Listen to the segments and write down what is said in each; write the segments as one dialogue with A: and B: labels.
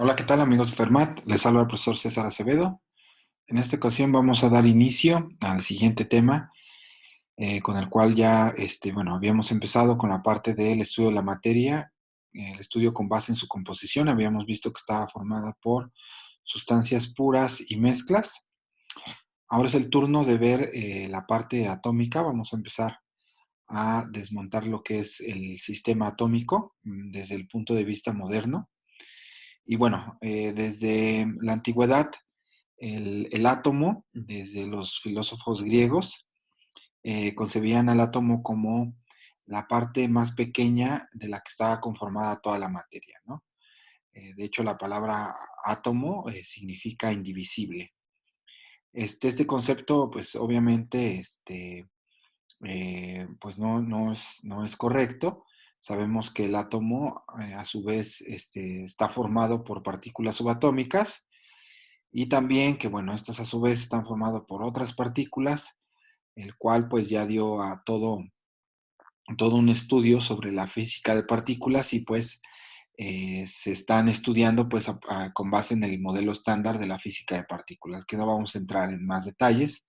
A: Hola, ¿qué tal amigos de Fermat? Les habla el profesor César Acevedo. En esta ocasión vamos a dar inicio al siguiente tema, con el cual ya, bueno, habíamos empezado con la parte del estudio de la materia, el estudio con base en su composición. Habíamos visto que estaba formada por sustancias puras y mezclas. Ahora es el turno de ver la parte atómica. Vamos a empezar a desmontar lo que es el sistema atómico desde el punto de vista moderno. Y bueno, desde la antigüedad, el átomo, desde los filósofos griegos, concebían al átomo como la parte más pequeña de la que estaba conformada toda la materia, ¿no? De hecho, la palabra átomo significa indivisible. Este concepto, pues obviamente, pues no es correcto. Sabemos que el átomo, a su vez, está formado por partículas subatómicas y también que, bueno, estas a su vez están formadas por otras partículas, el cual pues ya dio a todo un estudio sobre la física de partículas y pues se están estudiando pues con base en el modelo estándar de la física de partículas, que no vamos a entrar en más detalles,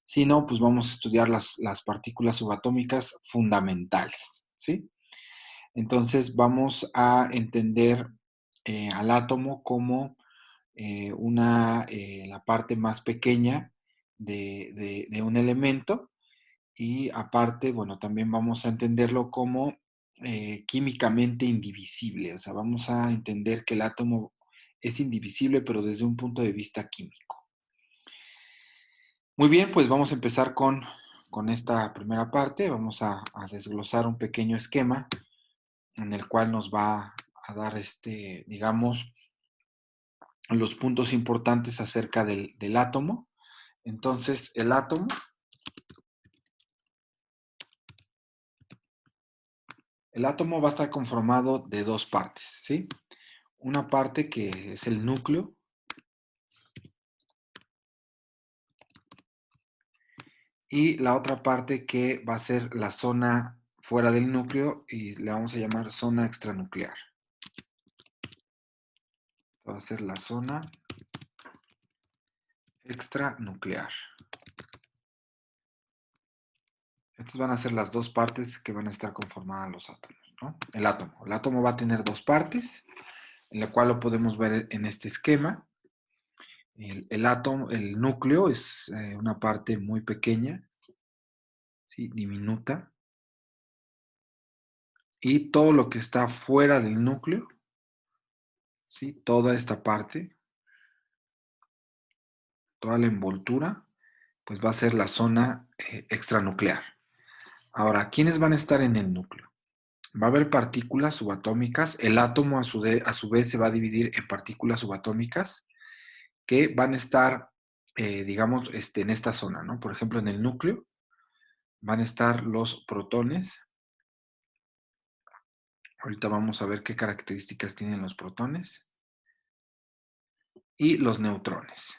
A: sino pues vamos a estudiar las partículas subatómicas fundamentales, ¿sí? Entonces vamos a entender al átomo como la parte más pequeña de un elemento y aparte, bueno, también vamos a entenderlo como químicamente indivisible, o sea, vamos a entender que el átomo es indivisible, pero desde un punto de vista químico. Muy bien, pues vamos a empezar con esta primera parte. Vamos a desglosar un pequeño esquema en el cual nos va a dar, digamos, los puntos importantes acerca del átomo. Entonces, el átomo va a estar conformado de dos partes, ¿sí? Una parte que es el núcleo y la otra parte que va a ser la zona fuera del núcleo y le vamos a llamar zona extranuclear. Va a ser la zona extranuclear. Estas van a ser las dos partes que van a estar conformadas los átomos, ¿no? El átomo. El átomo va a tener dos partes, en la cual lo podemos ver en este esquema. El átomo, el núcleo es una parte muy pequeña, ¿sí? Diminuta. Y todo lo que está fuera del núcleo, ¿sí? Toda esta parte, toda la envoltura, pues va a ser la zona extranuclear. Ahora, ¿quiénes van a estar en el núcleo? Va a haber partículas subatómicas. El átomo a su vez se va a dividir en partículas subatómicas que van a estar, digamos, en esta zona, ¿no? Por ejemplo, en el núcleo van a estar los protones. Ahorita vamos a ver qué características tienen los protones. Y los neutrones.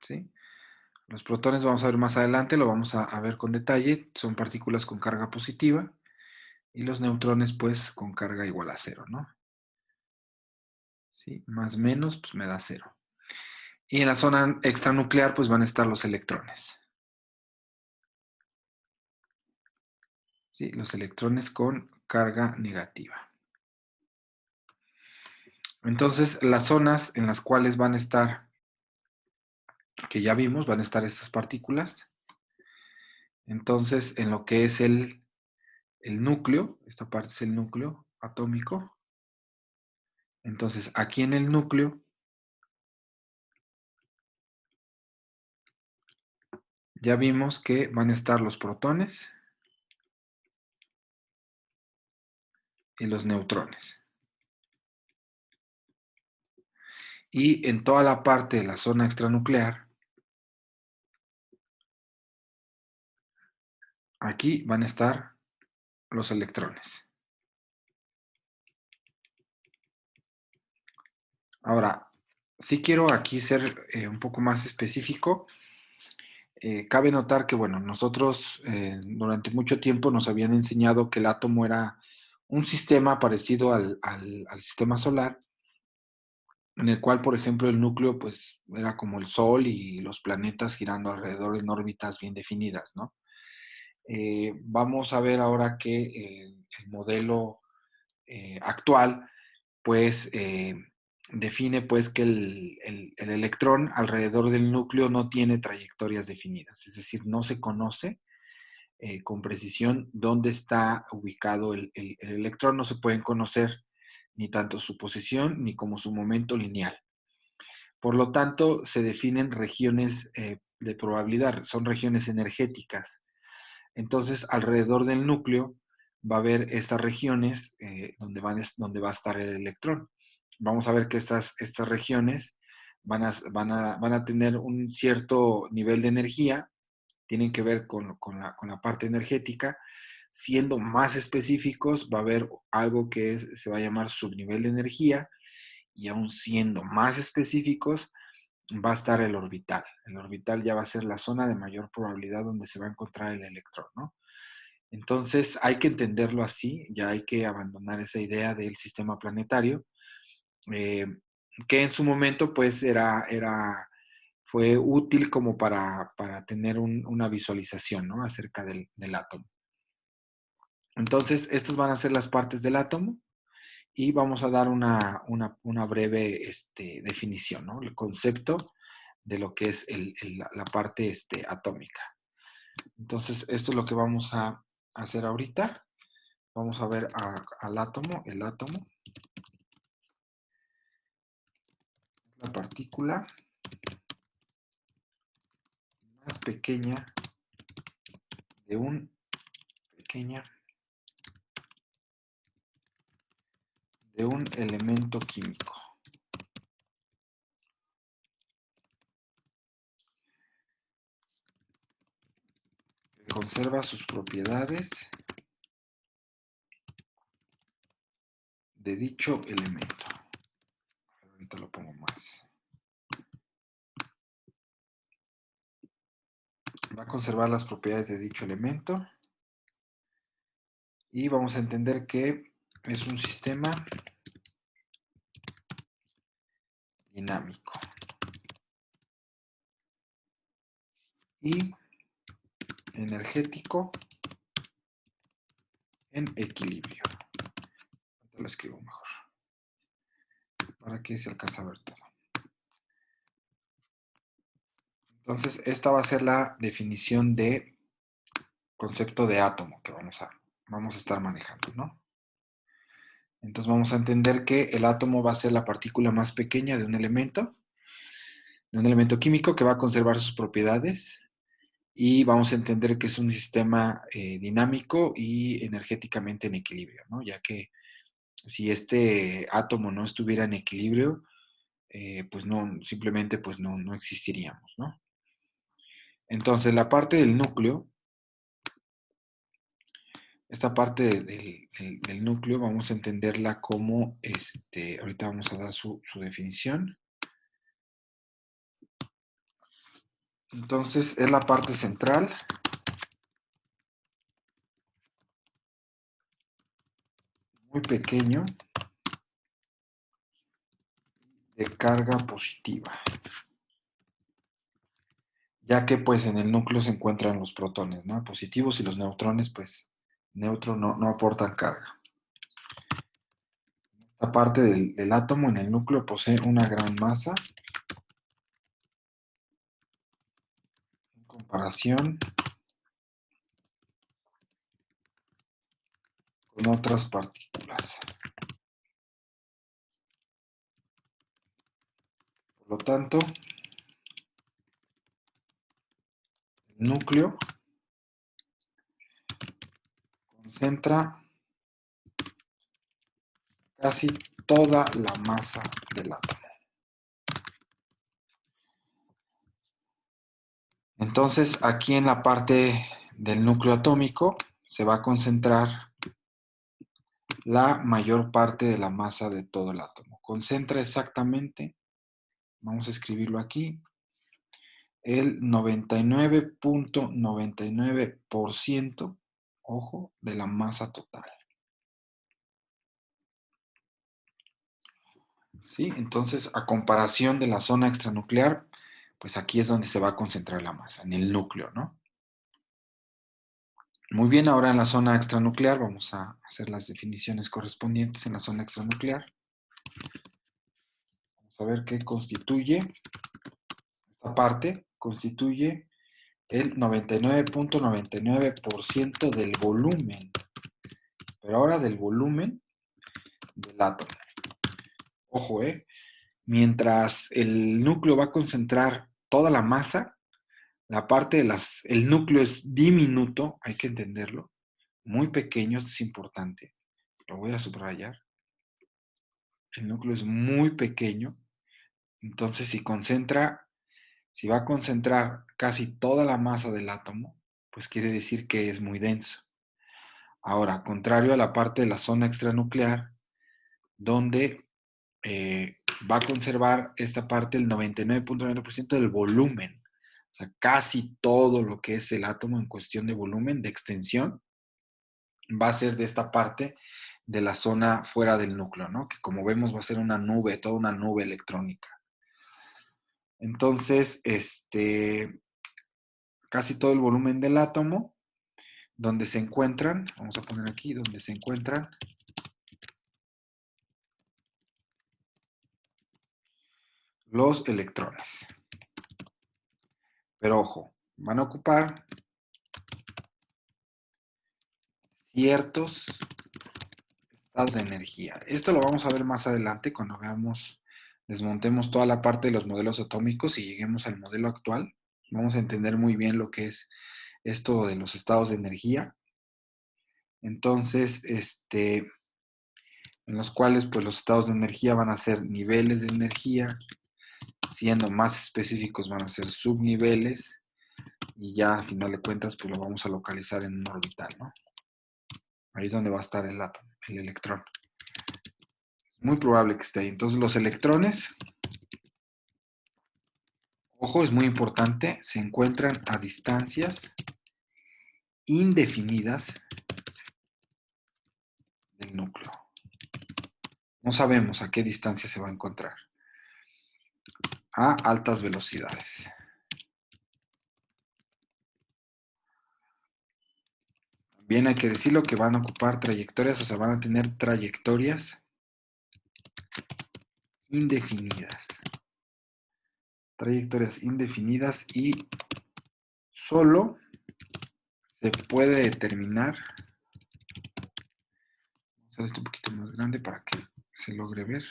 A: ¿Sí? Los protones vamos a ver más adelante, lo vamos a ver con detalle. Son partículas con carga positiva. Y los neutrones, pues, con carga igual a cero, ¿no? ¿Sí? Más menos, pues me da cero. Y en la zona extranuclear, pues van a estar los electrones. ¿Sí? Los electrones con carga negativa. Entonces, las zonas en las cuales van a estar, que ya vimos, van a estar estas partículas. Entonces, en lo que es el núcleo, esta parte es el núcleo atómico. Entonces, aquí en el núcleo, ya vimos que van a estar los protones y los neutrones. Y en toda la parte de la zona extranuclear, aquí van a estar los electrones. Ahora, sí quiero aquí ser un poco más específico. Cabe notar que, bueno, nosotros durante mucho tiempo nos habían enseñado que el átomo era un sistema parecido al sistema solar, en el cual, por ejemplo, el núcleo pues era como el Sol y los planetas girando alrededor en órbitas bien definidas, ¿no? Vamos a ver ahora que el modelo actual pues define pues que el electrón alrededor del núcleo no tiene trayectorias definidas, es decir, no se conoce con precisión dónde está ubicado el electrón, no se pueden conocer ni tanto su posición ni como su momento lineal. Por lo tanto, se definen regiones de probabilidad, son regiones energéticas. Entonces, alrededor del núcleo va a haber estas regiones donde va a estar el electrón. Vamos a ver que estas regiones van a tener un cierto nivel de energía, tienen que ver con la parte energética. Siendo más específicos, va a haber algo que se va a llamar subnivel de energía, y aún siendo más específicos, va a estar el orbital. El orbital ya va a ser la zona de mayor probabilidad donde se va a encontrar el electrón, ¿no? Entonces hay que entenderlo así, ya hay que abandonar esa idea del sistema planetario, eh, que en su momento pues fue útil como para tener una visualización, ¿no? Acerca del átomo. Entonces, estas van a ser las partes del átomo y vamos a dar una breve definición, ¿no? El concepto de lo que es la parte atómica. Entonces, esto es lo que vamos a hacer ahorita. Vamos a ver al átomo. El átomo es la partícula más pequeña de un pequeña de un elemento químico. Que conserva sus propiedades de dicho elemento. Ahorita lo pongo más. Va a conservar las propiedades de dicho elemento y vamos a entender que es un sistema dinámico y energético en equilibrio. Ahorita lo escribo mejor para que se alcance a ver todo. Entonces, esta va a ser la definición de concepto de átomo que vamos a estar manejando, ¿no? Entonces vamos a entender que el átomo va a ser la partícula más pequeña de un elemento químico que va a conservar sus propiedades, y vamos a entender que es un sistema dinámico y energéticamente en equilibrio, ¿no? Ya que si este átomo no estuviera en equilibrio, pues no, simplemente pues no existiríamos, ¿no? Entonces la parte del núcleo, esta parte del núcleo vamos a entenderla como, ahorita vamos a dar su definición. Entonces es la parte central muy pequeño de carga positiva, ya que pues en el núcleo se encuentran los protones, ¿no? Positivos, y los neutrones pues neutro no aportan carga. Esta parte del átomo en el núcleo posee una gran masa en comparación con otras partículas. Por lo tanto, el núcleo concentra casi toda la masa del átomo. Entonces, aquí en la parte del núcleo atómico se va a concentrar la mayor parte de la masa de todo el átomo. Concentra exactamente, vamos a escribirlo aquí, el 99.99%, ojo, de la masa total. ¿sí? Entonces, a comparación de la zona extranuclear, pues aquí es donde se va a concentrar la masa, en el núcleo, ¿no? Muy bien, ahora en la zona extranuclear vamos a hacer las definiciones correspondientes en la zona extranuclear. Vamos a ver qué constituye. Esta parte constituye el 99.99% del volumen, pero ahora del volumen del átomo. Ojo, mientras el núcleo va a concentrar toda la masa, la parte de el núcleo es diminuto, hay que entenderlo, muy pequeño, esto es importante, lo voy a subrayar. El núcleo es muy pequeño, entonces si va a concentrar casi toda la masa del átomo, pues quiere decir que es muy denso. Ahora, contrario a la parte de la zona extranuclear, donde va a conservar esta parte el 99.9% del volumen. O sea, casi todo lo que es el átomo en cuestión de volumen, de extensión, va a ser de esta parte de la zona fuera del núcleo, ¿no? Que como vemos va a ser una nube, toda una nube electrónica. Entonces, casi todo el volumen del átomo, donde se encuentran, vamos a poner aquí, donde se encuentran los electrones. Pero ojo, van a ocupar ciertos estados de energía. Esto lo vamos a ver más adelante cuando desmontemos toda la parte de los modelos atómicos y lleguemos al modelo actual. Vamos a entender muy bien lo que es esto de los estados de energía. Entonces, en los cuales pues los estados de energía van a ser niveles de energía, siendo más específicos van a ser subniveles y ya a final de cuentas pues lo vamos a localizar en un orbital, ¿no? Ahí es donde va a estar el átomo, el electrón. Muy probable que esté ahí. Entonces los electrones, ojo, es muy importante, se encuentran a distancias indefinidas del núcleo. No sabemos a qué distancia se va a encontrar. A altas velocidades. También hay que decirlo que van a ocupar trayectorias, o sea, van a tener trayectorias indefinidas. Trayectorias indefinidas y solo se puede determinar. Vamos a hacer esto un poquito más grande para que se logre ver.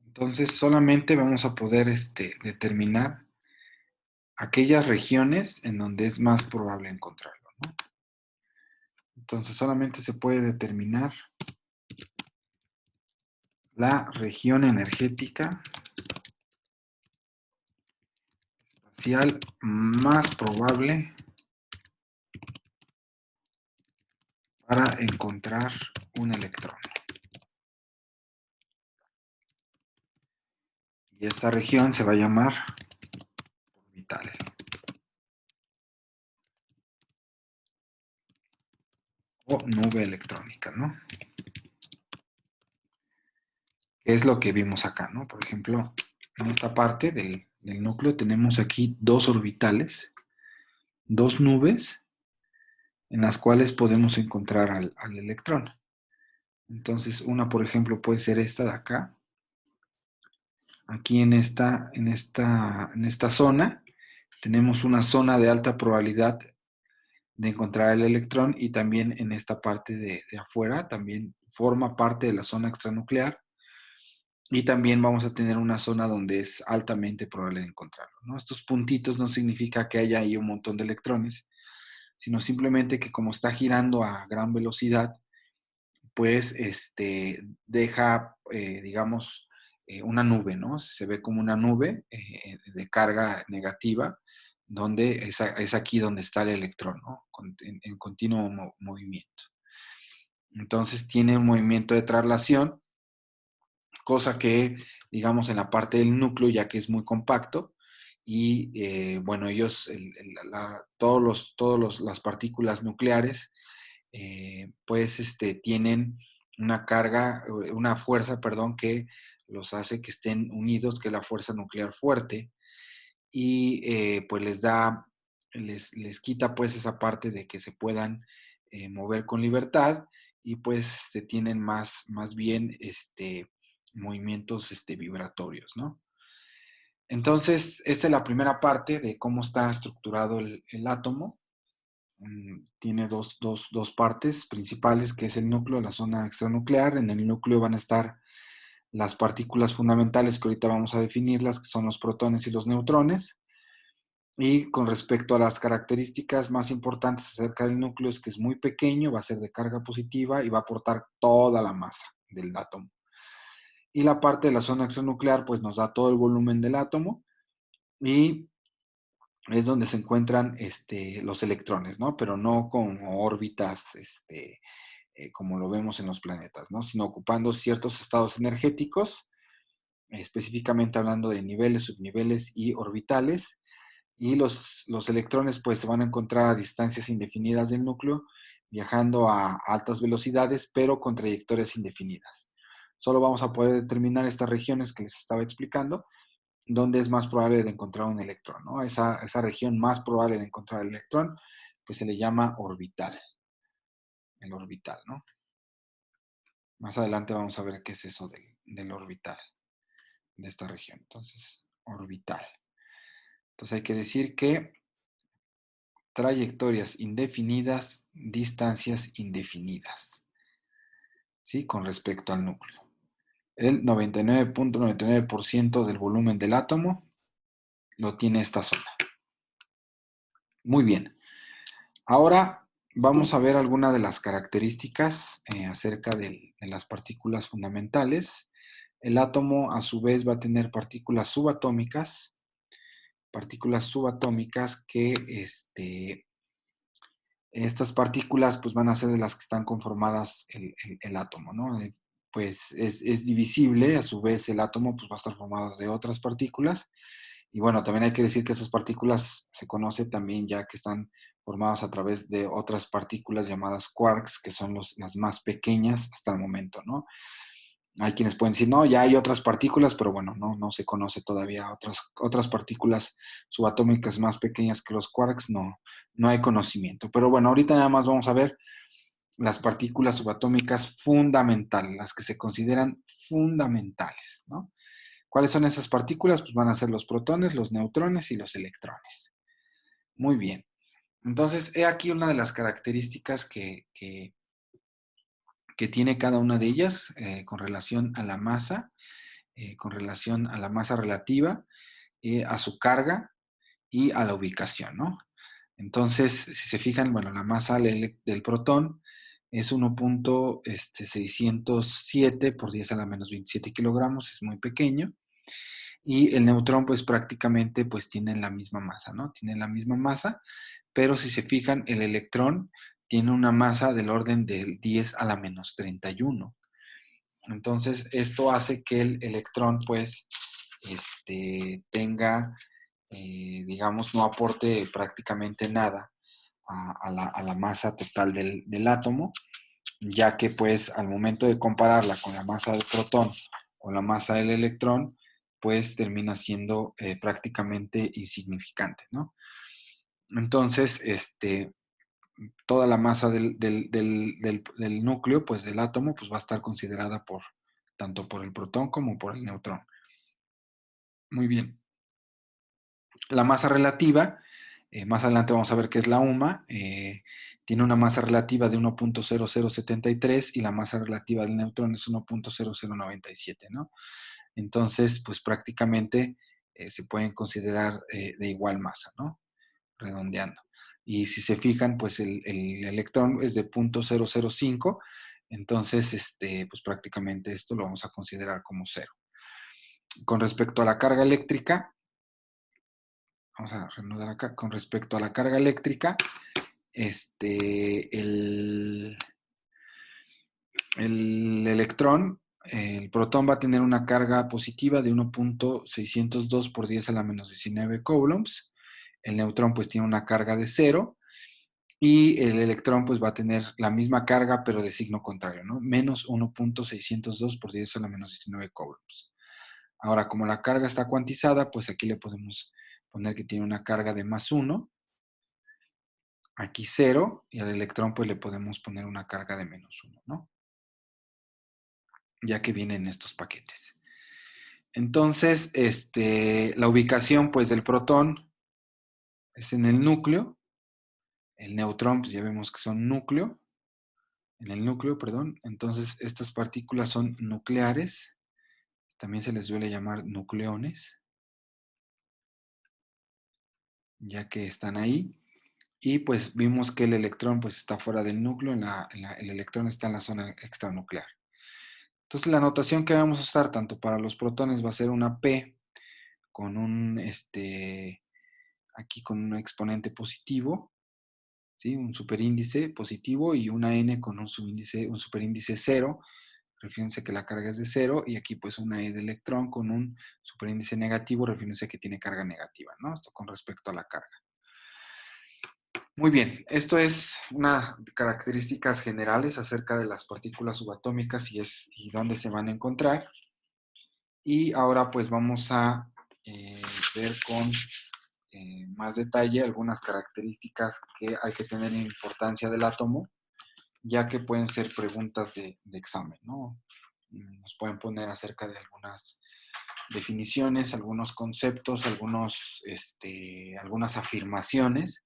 A: Entonces solamente vamos a poder determinar aquellas regiones en donde es más probable encontrarlo, ¿no? Entonces solamente se puede determinar la región energética espacial más probable para encontrar un electrón. Y esta región se va a llamar orbital. O nube electrónica, ¿no? Que es lo que vimos acá, ¿no? Por ejemplo, en esta parte del núcleo tenemos aquí dos orbitales, dos nubes, en las cuales podemos encontrar al electrón. Entonces, una, por ejemplo, puede ser esta de acá. Aquí en esta zona tenemos una zona de alta probabilidad de encontrar el electrón y también en esta parte de afuera también forma parte de la zona extranuclear y también vamos a tener una zona donde es altamente probable de encontrarlo, ¿no? Estos puntitos no significa que haya ahí un montón de electrones, sino simplemente que como está girando a gran velocidad, pues deja, digamos, una nube, ¿no? Se ve como una nube de carga negativa, donde es aquí donde está el electrón, ¿no? En continuo movimiento. Entonces tiene un movimiento de traslación, cosa que, digamos, en la parte del núcleo, ya que es muy compacto, y bueno, ellos, las partículas nucleares, pues tienen una carga, una fuerza, perdón, que los hace que estén unidos, que es la fuerza nuclear fuerte, y pues les quita pues esa parte de que se puedan mover con libertad y pues tienen más bien movimientos vibratorios, ¿no? Entonces, esta es la primera parte de cómo está estructurado el átomo. Tiene dos partes principales, que es el núcleo, la zona extranuclear. En el núcleo van a estar las partículas fundamentales que ahorita vamos a definirlas, que son los protones y los neutrones. Y con respecto a las características más importantes acerca del núcleo es que es muy pequeño, va a ser de carga positiva y va a aportar toda la masa del átomo. Y la parte de la zona extranuclear pues nos da todo el volumen del átomo y es donde se encuentran los electrones, ¿no? Pero no con órbitas como lo vemos en los planetas, ¿no? Sino ocupando ciertos estados energéticos, específicamente hablando de niveles, subniveles y orbitales. Y los electrones pues se van a encontrar a distancias indefinidas del núcleo, viajando a altas velocidades, pero con trayectorias indefinidas. Solo vamos a poder determinar estas regiones que les estaba explicando, donde es más probable de encontrar un electrón, ¿no? Esa región más probable de encontrar el electrón, pues se le llama orbital, el orbital, ¿no? Más adelante vamos a ver qué es eso del orbital, de esta región. Entonces, orbital. Entonces hay que decir que trayectorias indefinidas, distancias indefinidas, ¿sí? Con respecto al núcleo. El 99.99% del volumen del átomo lo tiene esta zona. Muy bien. Ahora vamos a ver algunas de las características acerca de las partículas fundamentales. El átomo a su vez va a tener partículas subatómicas que estas partículas pues van a ser de las que están conformadas el átomo, ¿no? Pues es divisible, a su vez el átomo pues va a estar formado de otras partículas. Y bueno, también hay que decir que esas partículas se conoce también ya que están formadas a través de otras partículas llamadas quarks, que son las más pequeñas hasta el momento, ¿no? Hay quienes pueden decir, no, ya hay otras partículas, pero bueno, no se conoce todavía otras partículas subatómicas más pequeñas que los quarks, no hay conocimiento. Pero bueno, ahorita nada más vamos a ver las partículas subatómicas fundamentales, las que se consideran fundamentales, ¿no? ¿Cuáles son esas partículas? Pues van a ser los protones, los neutrones y los electrones. Muy bien. Entonces, he aquí una de las características que tiene cada una de ellas con relación a la masa, con relación a la masa relativa, a su carga y a la ubicación, ¿no? Entonces, si se fijan, bueno, la masa del protón es 1.607 por 10 a la menos 27 kilogramos, es muy pequeño. Y el neutrón, pues prácticamente, pues tienen la misma masa, ¿no? Tienen la misma masa, pero si se fijan, el electrón tiene una masa del orden del 10 a la menos 31. Entonces, esto hace que el electrón, pues, tenga, digamos, no aporte prácticamente nada a la masa total del átomo, ya que, pues, al momento de compararla con la masa del protón o la masa del electrón, pues termina siendo prácticamente insignificante, ¿no? Entonces, toda la masa del núcleo, pues del átomo, pues va a estar considerada tanto por el protón como por el neutrón. Muy bien. La masa relativa, más adelante vamos a ver qué es la UMA, tiene una masa relativa de 1.0073 y la masa relativa del neutrón es 1.0097, ¿no? Entonces, pues prácticamente se pueden considerar de igual masa, ¿no? Redondeando. Y si se fijan, pues el electrón es de 0.005, entonces, pues prácticamente esto lo vamos a considerar como cero. Con respecto a la carga eléctrica, vamos a reanudar acá, con respecto a la carga eléctrica, el electrón, el protón va a tener una carga positiva de 1.602 por 10 a la menos 19 coulombs. El neutrón pues tiene una carga de 0 Y el electrón pues va a tener la misma carga, pero de signo contrario, ¿no? Menos 1.602 por 10 a la menos 19 coulombs. Ahora, como la carga está cuantizada, pues aquí le podemos poner que tiene una carga de más 1, aquí 0, y al electrón pues le podemos poner una carga de menos 1, ¿no? Ya que vienen estos paquetes. Entonces, la ubicación pues del protón es en el núcleo, el neutrón pues ya vemos que son núcleo, en el núcleo, perdón. Entonces, estas partículas son nucleares, también se les suele llamar nucleones, ya que están ahí. Y pues vimos que el electrón pues está fuera del núcleo, el electrón está en la zona extranuclear. Entonces la notación que vamos a usar tanto para los protones va a ser una P con un, aquí con un exponente positivo, ¿sí? Un superíndice positivo y una N con un superíndice 0, refiriéndose que la carga es de 0, y aquí pues una E de electrón con un superíndice negativo, refiriéndose que tiene carga negativa, ¿no? Esto con respecto a la carga. Muy bien, esto es unas características generales acerca de las partículas subatómicas y dónde se van a encontrar. Y ahora pues vamos a ver con más detalle algunas características que hay que tener en importancia del átomo, ya que pueden ser preguntas de examen, ¿no? Nos pueden poner acerca de algunas definiciones, algunos conceptos, algunas afirmaciones,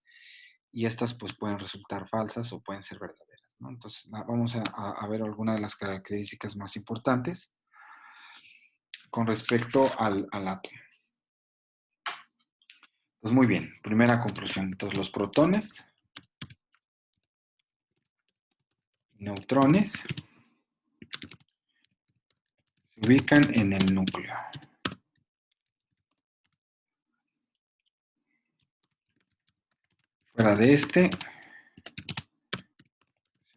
A: y estas pues pueden resultar falsas o pueden ser verdaderas, ¿no? Entonces vamos a ver algunas de las características más importantes con respecto al átomo. Entonces, muy bien, primera conclusión. Entonces, los protones, neutrones, se ubican en el núcleo. Fuera de este,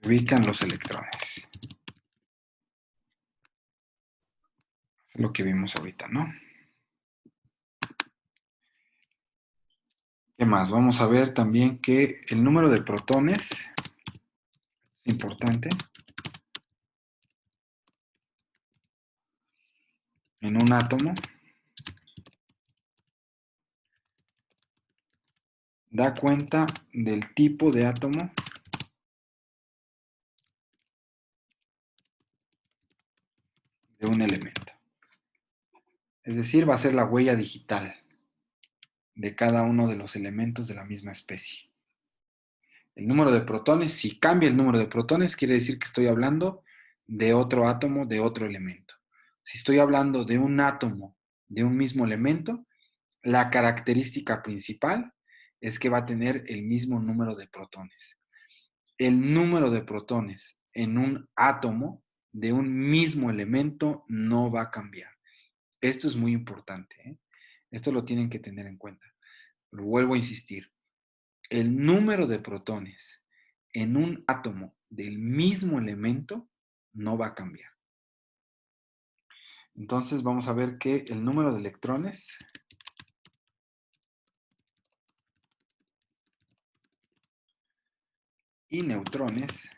A: se ubican los electrones. Es lo que vimos ahorita, ¿no? ¿Qué más? Vamos a ver también que el número de protones es importante en un átomo. Da cuenta del tipo de átomo de un elemento. Es decir, va a ser la huella digital de cada uno de los elementos de la misma especie. El número de protones, si cambia el número de protones, quiere decir que estoy hablando de otro átomo, de otro elemento. Si estoy hablando de un átomo, de un mismo elemento, la característica principal es que va a tener el mismo número de protones. El número de protones en un átomo de un mismo elemento no va a cambiar. Esto es muy importante, ¿eh? Esto lo tienen que tener en cuenta. Lo vuelvo a insistir. El número de protones en un átomo del mismo elemento no va a cambiar. Entonces vamos a ver que el número de electrones y neutrones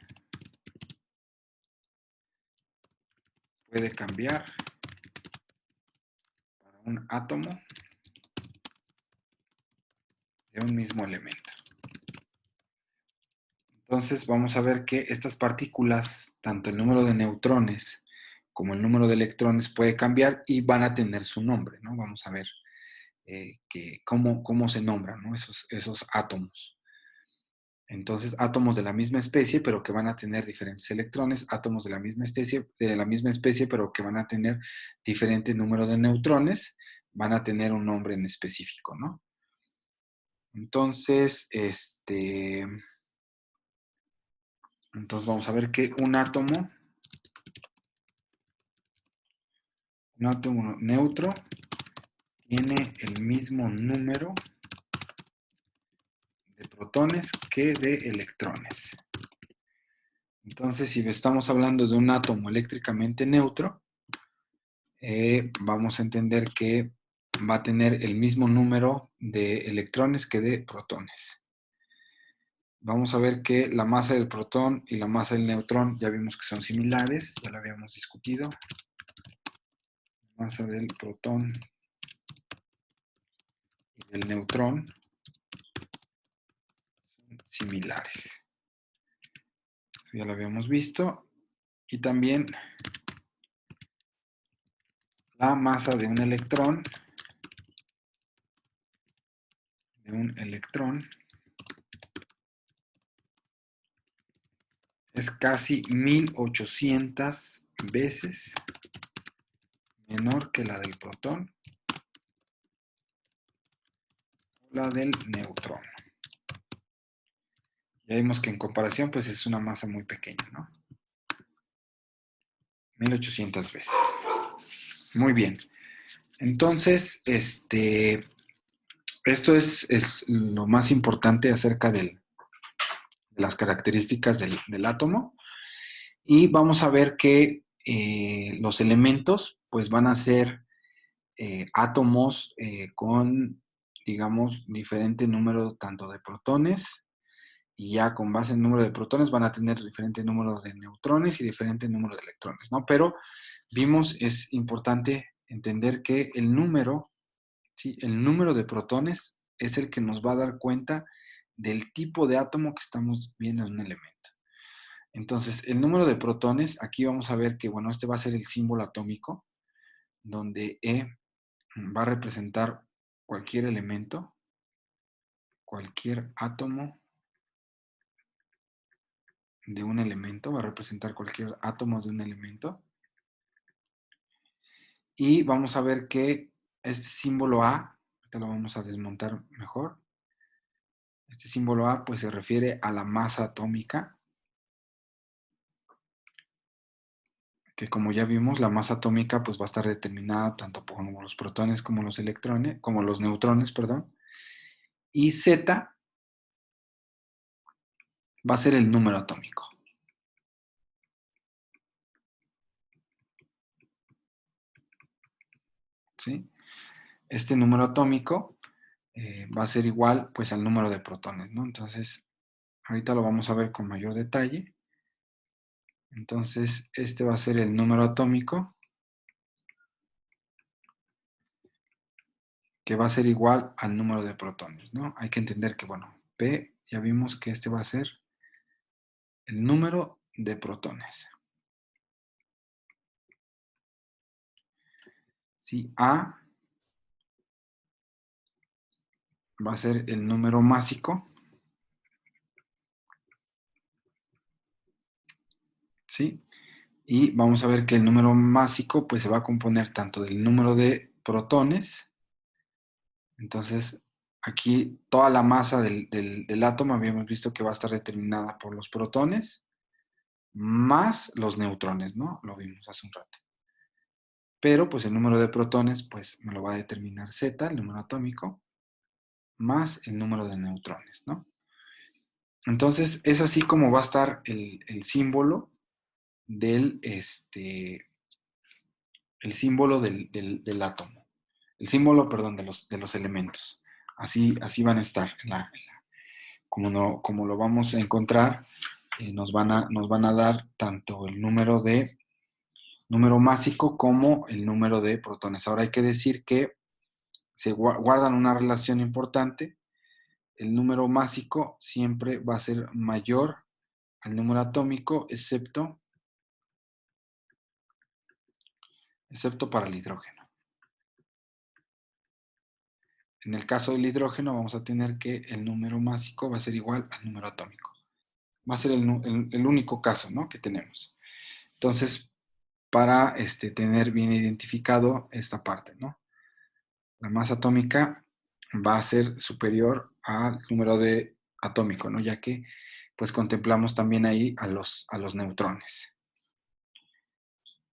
A: puede cambiar para un átomo de un mismo elemento. Entonces vamos a ver que estas partículas, tanto el número de neutrones como el número de electrones puede cambiar y van a tener su nombre, ¿no? Vamos a ver cómo se nombran, ¿no? Esos átomos. Entonces, átomos de la misma especie, pero que van a tener diferentes electrones, átomos de la misma especie, pero que van a tener diferente número de neutrones, van a tener un nombre en específico, ¿no? Entonces, entonces vamos a ver que un átomo neutro tiene el mismo número de protones que de electrones. Entonces, si estamos hablando de un átomo eléctricamente neutro, vamos a entender que va a tener el mismo número de electrones que de protones. vamos a ver que la masa del protón y la masa del neutrón ya vimos que son similares, ya lo habíamos discutido. La masa del protón y del neutrón son similares. Eso ya lo habíamos visto. Y también la masa de un electrón es casi 1800 veces menor que la del protón o la del neutrón. Ya vimos que en comparación pues es una masa muy pequeña, ¿no? 1800 veces. Muy bien. Entonces, esto es lo más importante acerca de las características del átomo. Y vamos a ver que los elementos pues van a ser átomos con, digamos, diferente número tanto de protones, y ya con base en número de protones van a tener diferente número de neutrones y diferente número de electrones, ¿no? Pero vimos, es importante entender que el número, ¿sí? El número de protones es el que nos va a dar cuenta del tipo de átomo que estamos viendo en un elemento. Entonces, el número de protones, aquí vamos a ver que, bueno, este va a ser el símbolo atómico, donde E va a representar cualquier elemento, cualquier átomo de un elemento, va a representar cualquier átomo de un elemento. Y vamos a ver que este símbolo A, ahorita lo vamos a desmontar mejor, este símbolo A pues se refiere a la masa atómica, que como ya vimos, la masa atómica pues va a estar determinada tanto por los protones como los electrones, como los neutrones, perdón. Y Z va a ser el número atómico. ¿Sí? Este número atómico va a ser igual pues al número de protones, ¿no? Entonces, ahorita lo vamos a ver con mayor detalle. Entonces, este va a ser el número atómico, que va a ser igual al número de protones, ¿no? Hay que entender que, bueno, P, ya vimos que este va a ser el número de protones. ¿Sí? A va a ser el número másico, ¿sí? Y vamos a ver que el número másico pues se va a componer tanto del número de protones. Entonces, aquí toda la masa del átomo habíamos visto que va a estar determinada por los protones más los neutrones, ¿no? Lo vimos hace un rato. Pero pues el número de protones pues me lo va a determinar Z, el número atómico, más el número de neutrones, ¿no? Entonces, es así como va a estar el símbolo del, el símbolo del átomo. El símbolo, perdón, de los elementos. Así van a estar. Como, no, como lo vamos a encontrar, nos van a dar tanto el número másico como el número de protones. Ahora hay que decir que se guardan una relación importante. El número másico siempre va a ser mayor al número atómico, excepto para el hidrógeno. En el caso del hidrógeno vamos a tener que el número másico va a ser igual al número atómico. Va a ser el único caso, ¿no?, que tenemos. Entonces, para tener bien identificado esta parte, ¿no? La masa atómica va a ser superior al número de atómico, ¿no? Ya que pues contemplamos también ahí a los neutrones.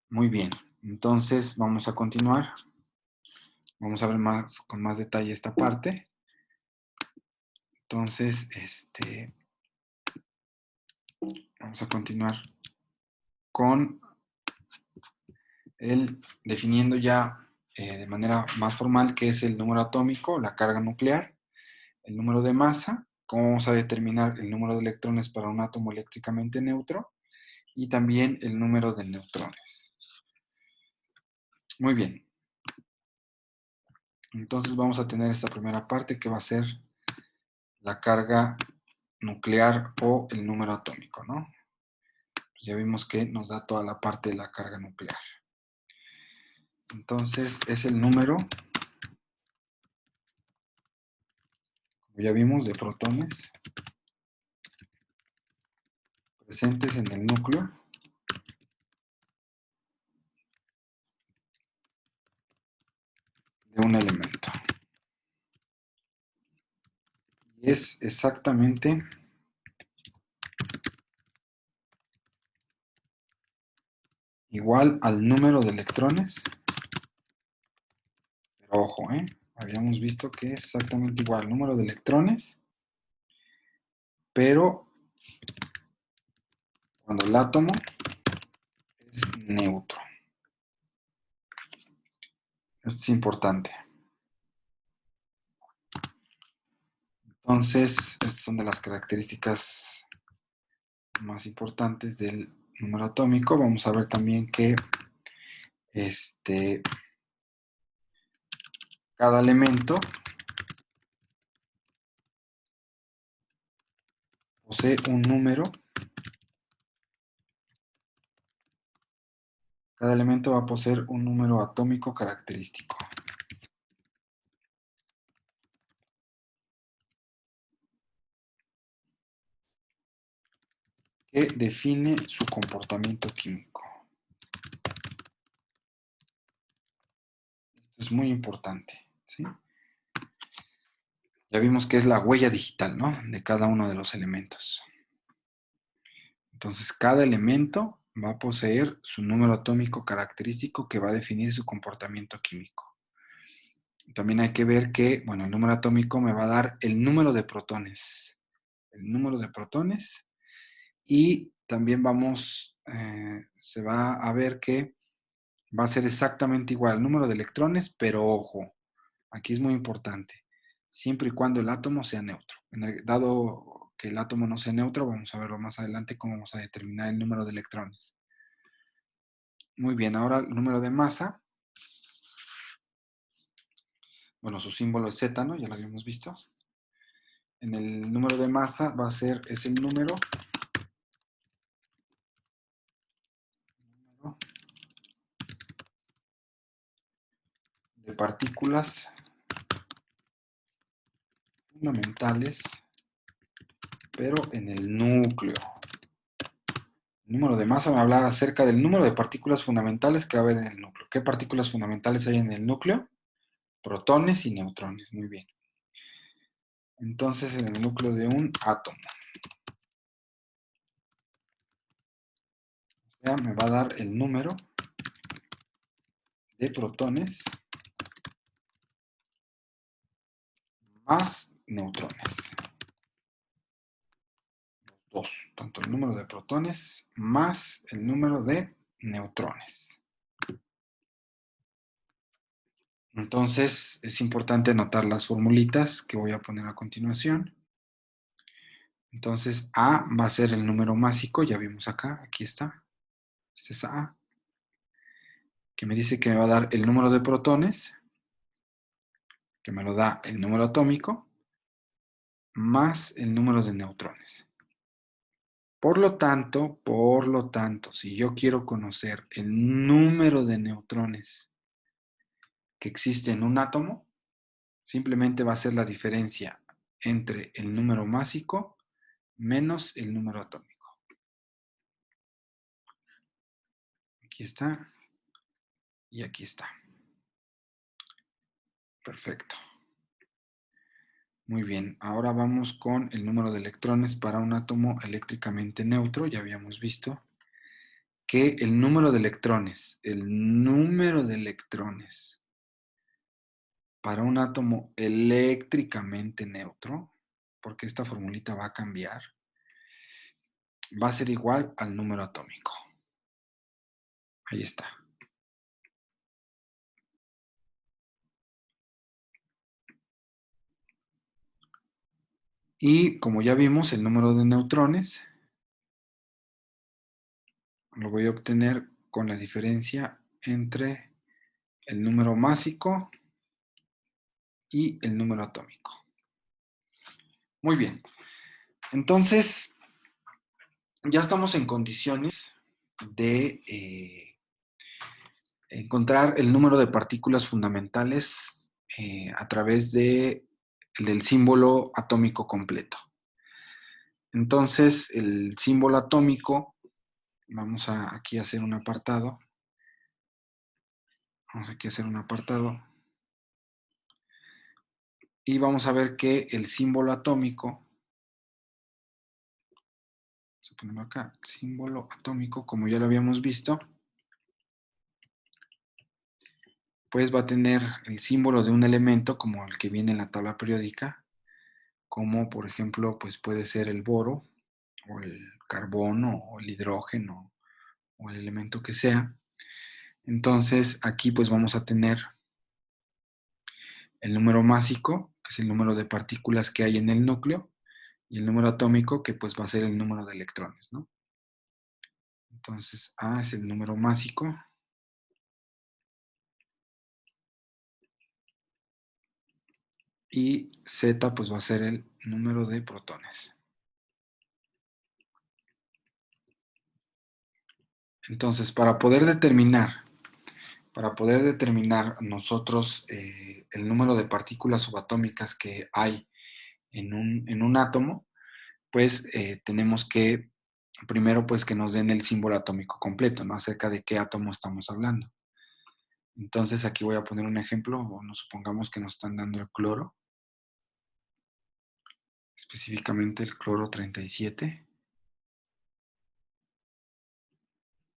A: Muy bien, entonces vamos a continuar. Vamos a ver con más detalle esta parte. Entonces, vamos a continuar con definiendo ya de manera más formal qué es el número atómico, la carga nuclear, el número de masa, cómo vamos a determinar el número de electrones para un átomo eléctricamente neutro y también el número de neutrones. Muy bien. Entonces vamos a tener esta primera parte que va a ser la carga nuclear o el número atómico, ¿no? Pues ya vimos que nos da toda la parte de la carga nuclear. Entonces es el número, como ya vimos, de protones presentes en el núcleo de un elemento. Y es exactamente igual al número de electrones. Pero ojo, habíamos visto que es exactamente igual al número de electrones, pero cuando el átomo es neutro. Esto es importante. Entonces, estas son de las características más importantes del número atómico. Vamos a ver también que cada elemento posee un número. Cada elemento va a poseer un número atómico característico. Que define su comportamiento químico. Esto es muy importante, ¿sí? Ya vimos que es la huella digital, ¿no? De cada uno de los elementos. Entonces, cada elemento va a poseer su número atómico característico que va a definir su comportamiento químico. También hay que ver que, bueno, el número atómico me va a dar el número de protones. El número de protones. Y también se va a ver que va a ser exactamente igual al número de electrones, pero ojo, aquí es muy importante, siempre y cuando el átomo sea neutro. Dado que el átomo no sea neutro, vamos a verlo más adelante cómo vamos a determinar el número de electrones. Muy bien, ahora el número de masa. Bueno, su símbolo es Z, ¿no? Ya lo habíamos visto. En el número de masa es el número de partículas fundamentales, pero en el núcleo. El número de masa me va a hablar acerca del número de partículas fundamentales que va a haber en el núcleo. ¿Qué partículas fundamentales hay en el núcleo? Protones y neutrones. Muy bien. Entonces, en el núcleo de un átomo, ya me va a dar el número de protones más neutrones. Los dos, tanto el número de protones más el número de neutrones. Entonces, es importante anotar las formulitas que voy a poner a continuación. Entonces, A va a ser el número másico, ya vimos acá, aquí está. Este es A, que me dice que me va a dar el número de protones, que me lo da el número atómico, más el número de neutrones. Por lo tanto, si yo quiero conocer el número de neutrones que existe en un átomo, simplemente va a ser la diferencia entre el número másico menos el número atómico. Aquí está y aquí está. Perfecto. Muy bien, ahora vamos con el número de electrones para un átomo eléctricamente neutro. Ya habíamos visto que el número de electrones para un átomo eléctricamente neutro, porque esta formulita va a cambiar, va a ser igual al número atómico. Ahí está. Y como ya vimos, el número de neutrones lo voy a obtener con la diferencia entre el número másico y el número atómico. Muy bien. Entonces, ya estamos en condiciones de encontrar el número de partículas fundamentales a través del símbolo atómico completo. Entonces, el símbolo atómico, vamos a aquí a hacer un apartado. Vamos aquí a hacer un apartado. Y vamos a ver que el símbolo atómico, vamos a ponerlo acá, el símbolo atómico, como ya lo habíamos visto, pues va a tener el símbolo de un elemento como el que viene en la tabla periódica, como por ejemplo, pues puede ser el boro, o el carbono, o el hidrógeno, o el elemento que sea. Entonces aquí pues vamos a tener el número másico, que es el número de partículas que hay en el núcleo, y el número atómico, que pues va a ser el número de electrones, ¿no? Entonces A es el número másico, y Z pues va a ser el número de protones. Entonces, para poder determinar nosotros el número de partículas subatómicas que hay en un átomo, pues tenemos que, primero, pues que nos den el símbolo atómico completo, ¿no? Acerca de qué átomo estamos hablando. Entonces, aquí voy a poner un ejemplo, o nos supongamos que nos están dando el cloro, específicamente el cloro 37,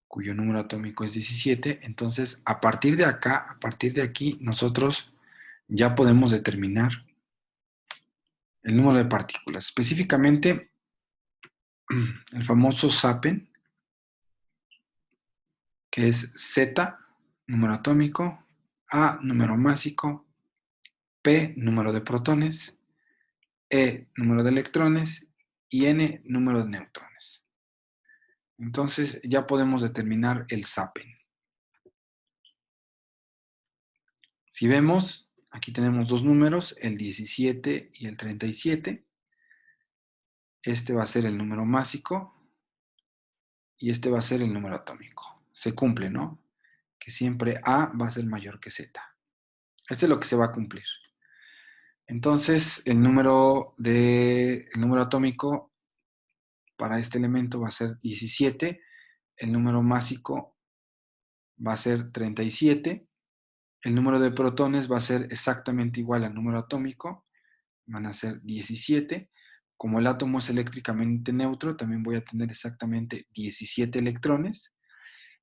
A: cuyo número atómico es 17. Entonces, a partir de acá, a partir de aquí, nosotros ya podemos determinar el número de partículas. Específicamente, el famoso SAPEN, que es Z, número atómico, A, número másico, P, número de protones, E, número de electrones y N, número de neutrones. Entonces ya podemos determinar el SAPEN. Si vemos, aquí tenemos dos números, el 17 y el 37. Este va a ser el número másico y este va a ser el número atómico. Se cumple, ¿no? Que siempre A va a ser mayor que Z. Este es lo que se va a cumplir. Entonces, el número atómico para este elemento va a ser 17, el número másico va a ser 37, el número de protones va a ser exactamente igual al número atómico, van a ser 17. Como el átomo es eléctricamente neutro, también voy a tener exactamente 17 electrones.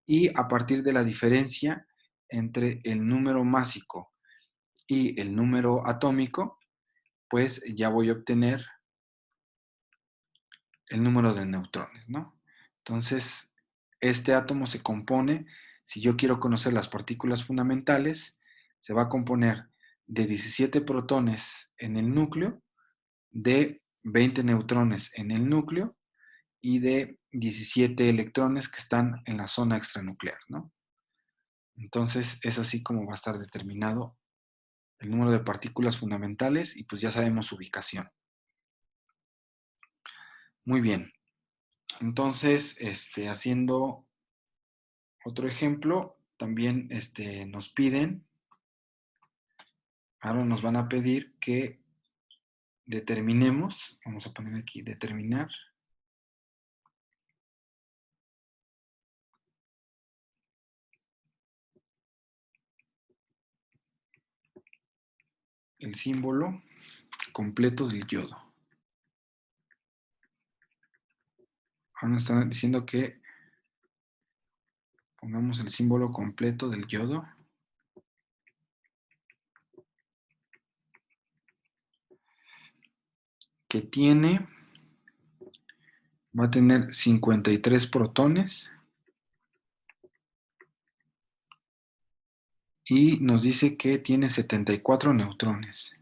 A: Y a partir de la diferencia entre el número másico y el número atómico, pues ya voy a obtener el número de neutrones, ¿no? Entonces, este átomo se compone, si yo quiero conocer las partículas fundamentales, se va a componer de 17 protones en el núcleo, de 20 neutrones en el núcleo y de 17 electrones que están en la zona extranuclear, ¿no? Entonces, es así como va a estar determinado el número de partículas fundamentales y pues ya sabemos su ubicación. Muy bien. Entonces, haciendo otro ejemplo, también nos piden, ahora nos van a pedir que determinemos, vamos a poner aquí, determinar el símbolo completo del yodo. Ahora nos están diciendo que pongamos el símbolo completo del yodo. Que va a tener 53 protones y nos dice que tiene 74 neutrones.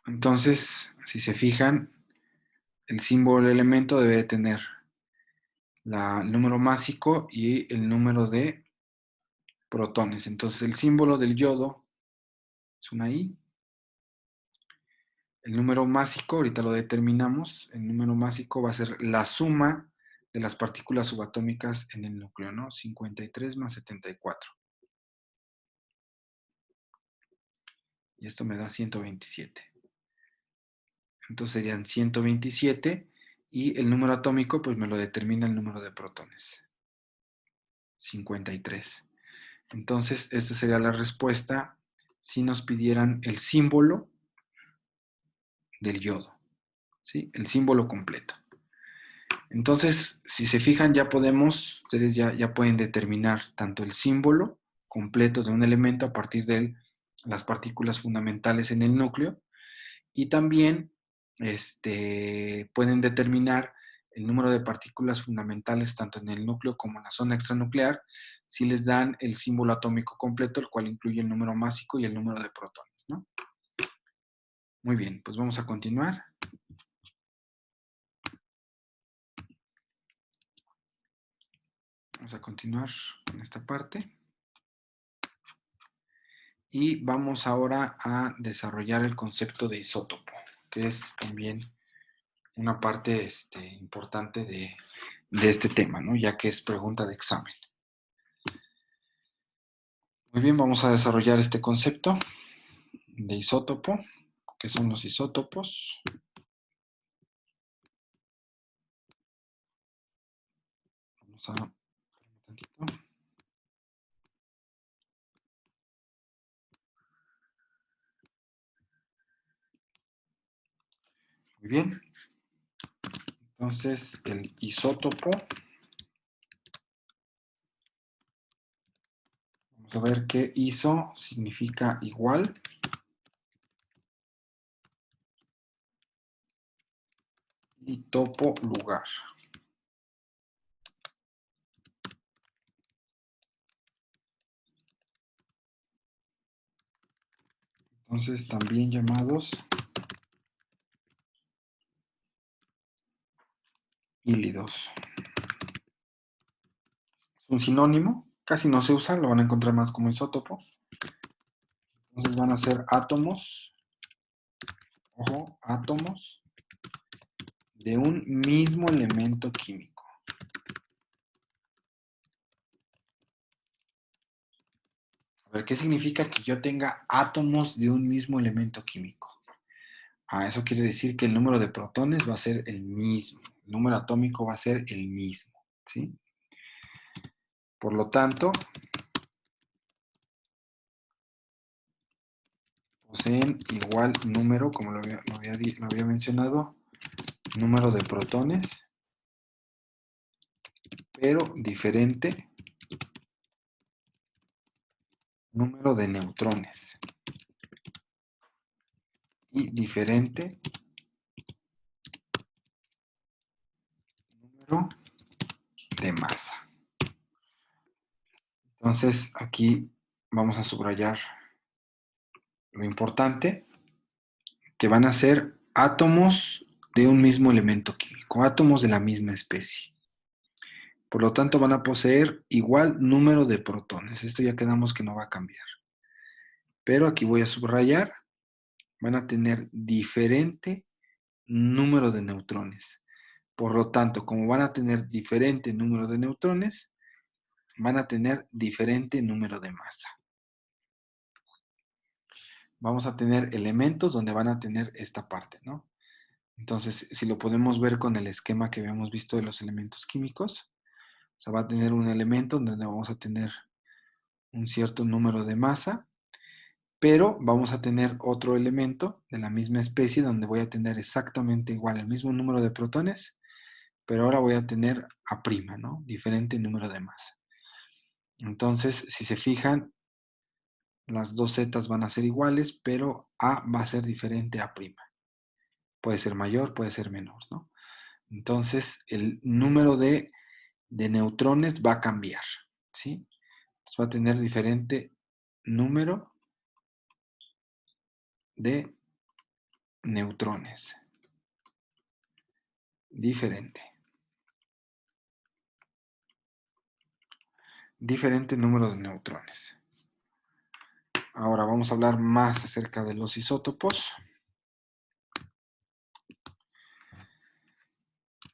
A: Entonces, si se fijan, el símbolo del elemento debe tener el número másico y el número de protones. Entonces, el símbolo del yodo es una I. El número másico, ahorita lo determinamos, el número másico va a ser la suma de las partículas subatómicas en el núcleo, ¿no? 53 más 74. Y esto me da 127. Entonces serían 127 y el número atómico pues me lo determina el número de protones, 53. Entonces esta sería la respuesta si nos pidieran el símbolo del yodo, ¿sí? El símbolo completo. Entonces, si se fijan, ya podemos, ustedes ya pueden determinar tanto el símbolo completo de un elemento a partir de las partículas fundamentales en el núcleo y también pueden determinar el número de partículas fundamentales tanto en el núcleo como en la zona extranuclear si les dan el símbolo atómico completo, el cual incluye el número másico y el número de protones, ¿no? Muy bien, pues vamos a continuar. Vamos a continuar con esta parte. Y vamos ahora a desarrollar el concepto de isótopo, que es también una parte importante de este tema, ¿no? Ya que es pregunta de examen. Muy bien, vamos a desarrollar este concepto de isótopo. ¿Qué son los isótopos? Vamos a... un tantito. Muy bien. Entonces, el isótopo, vamos a ver qué iso significa igual. Y topo, lugar. Entonces, también llamados hílidos. Es un sinónimo, casi no se usa, lo van a encontrar más como isótopo. Entonces van a ser átomos, ojo, átomos de un mismo elemento químico. A ver, ¿qué significa que yo tenga átomos de un mismo elemento químico? Eso quiere decir que el número de protones va a ser el mismo, el número atómico va a ser el mismo, ¿sí? Por lo tanto, poseen igual número, como lo había mencionado, número de protones, pero diferente número de neutrones y diferente número de masa. Entonces aquí vamos a subrayar lo importante, que van a ser átomos de un mismo elemento químico, átomos de la misma especie. Por lo tanto, van a poseer igual número de protones. Esto ya quedamos que no va a cambiar. Pero aquí voy a subrayar, van a tener diferente número de neutrones. Por lo tanto, como van a tener diferente número de neutrones, van a tener diferente número de masa. Vamos a tener elementos donde van a tener esta parte, ¿no? Entonces, si lo podemos ver con el esquema que habíamos visto de los elementos químicos, o sea, va a tener un elemento donde vamos a tener un cierto número de masa, pero vamos a tener otro elemento de la misma especie donde voy a tener exactamente igual el mismo número de protones, pero ahora voy a tener A', ¿no? Diferente número de masa. Entonces, si se fijan, las dos zetas van a ser iguales, pero A va a ser diferente a A'. Puede ser mayor, puede ser menor, ¿no? Entonces, el número de neutrones va a cambiar, ¿sí? Entonces va a tener diferente número de neutrones. Diferente. Diferente número de neutrones. Ahora vamos a hablar más acerca de los isótopos.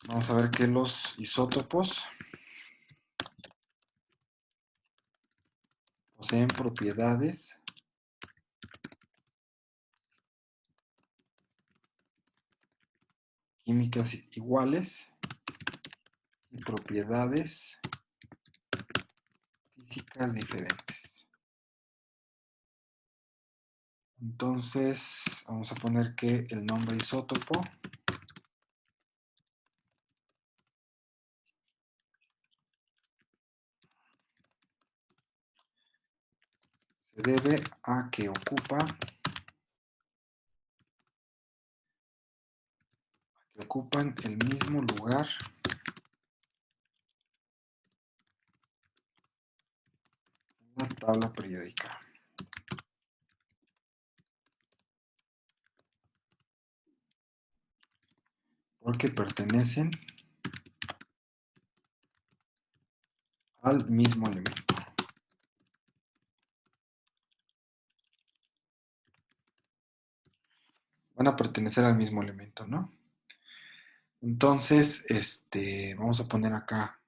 A: Vamos a ver que los isótopos poseen propiedades químicas iguales y propiedades físicas diferentes. Entonces, vamos a poner que el nombre isótopo se debe a que ocupan el mismo lugar en la tabla periódica. Porque pertenecen al mismo elemento. Van a pertenecer al mismo elemento, ¿no? Entonces, vamos a poner acá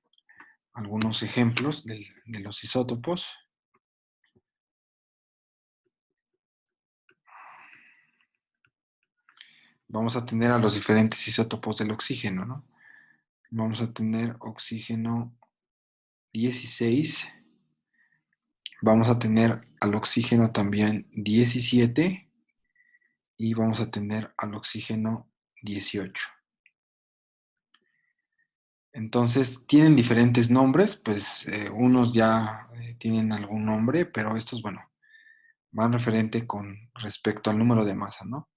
A: algunos ejemplos de los isótopos. Vamos a tener a los diferentes isótopos del oxígeno, ¿no? Vamos a tener oxígeno 16. Vamos a tener al oxígeno también 17. Y vamos a tener al oxígeno 18. Entonces, tienen diferentes nombres, pues unos ya tienen algún nombre, pero estos, bueno, van referente con respecto al número de masa, ¿no?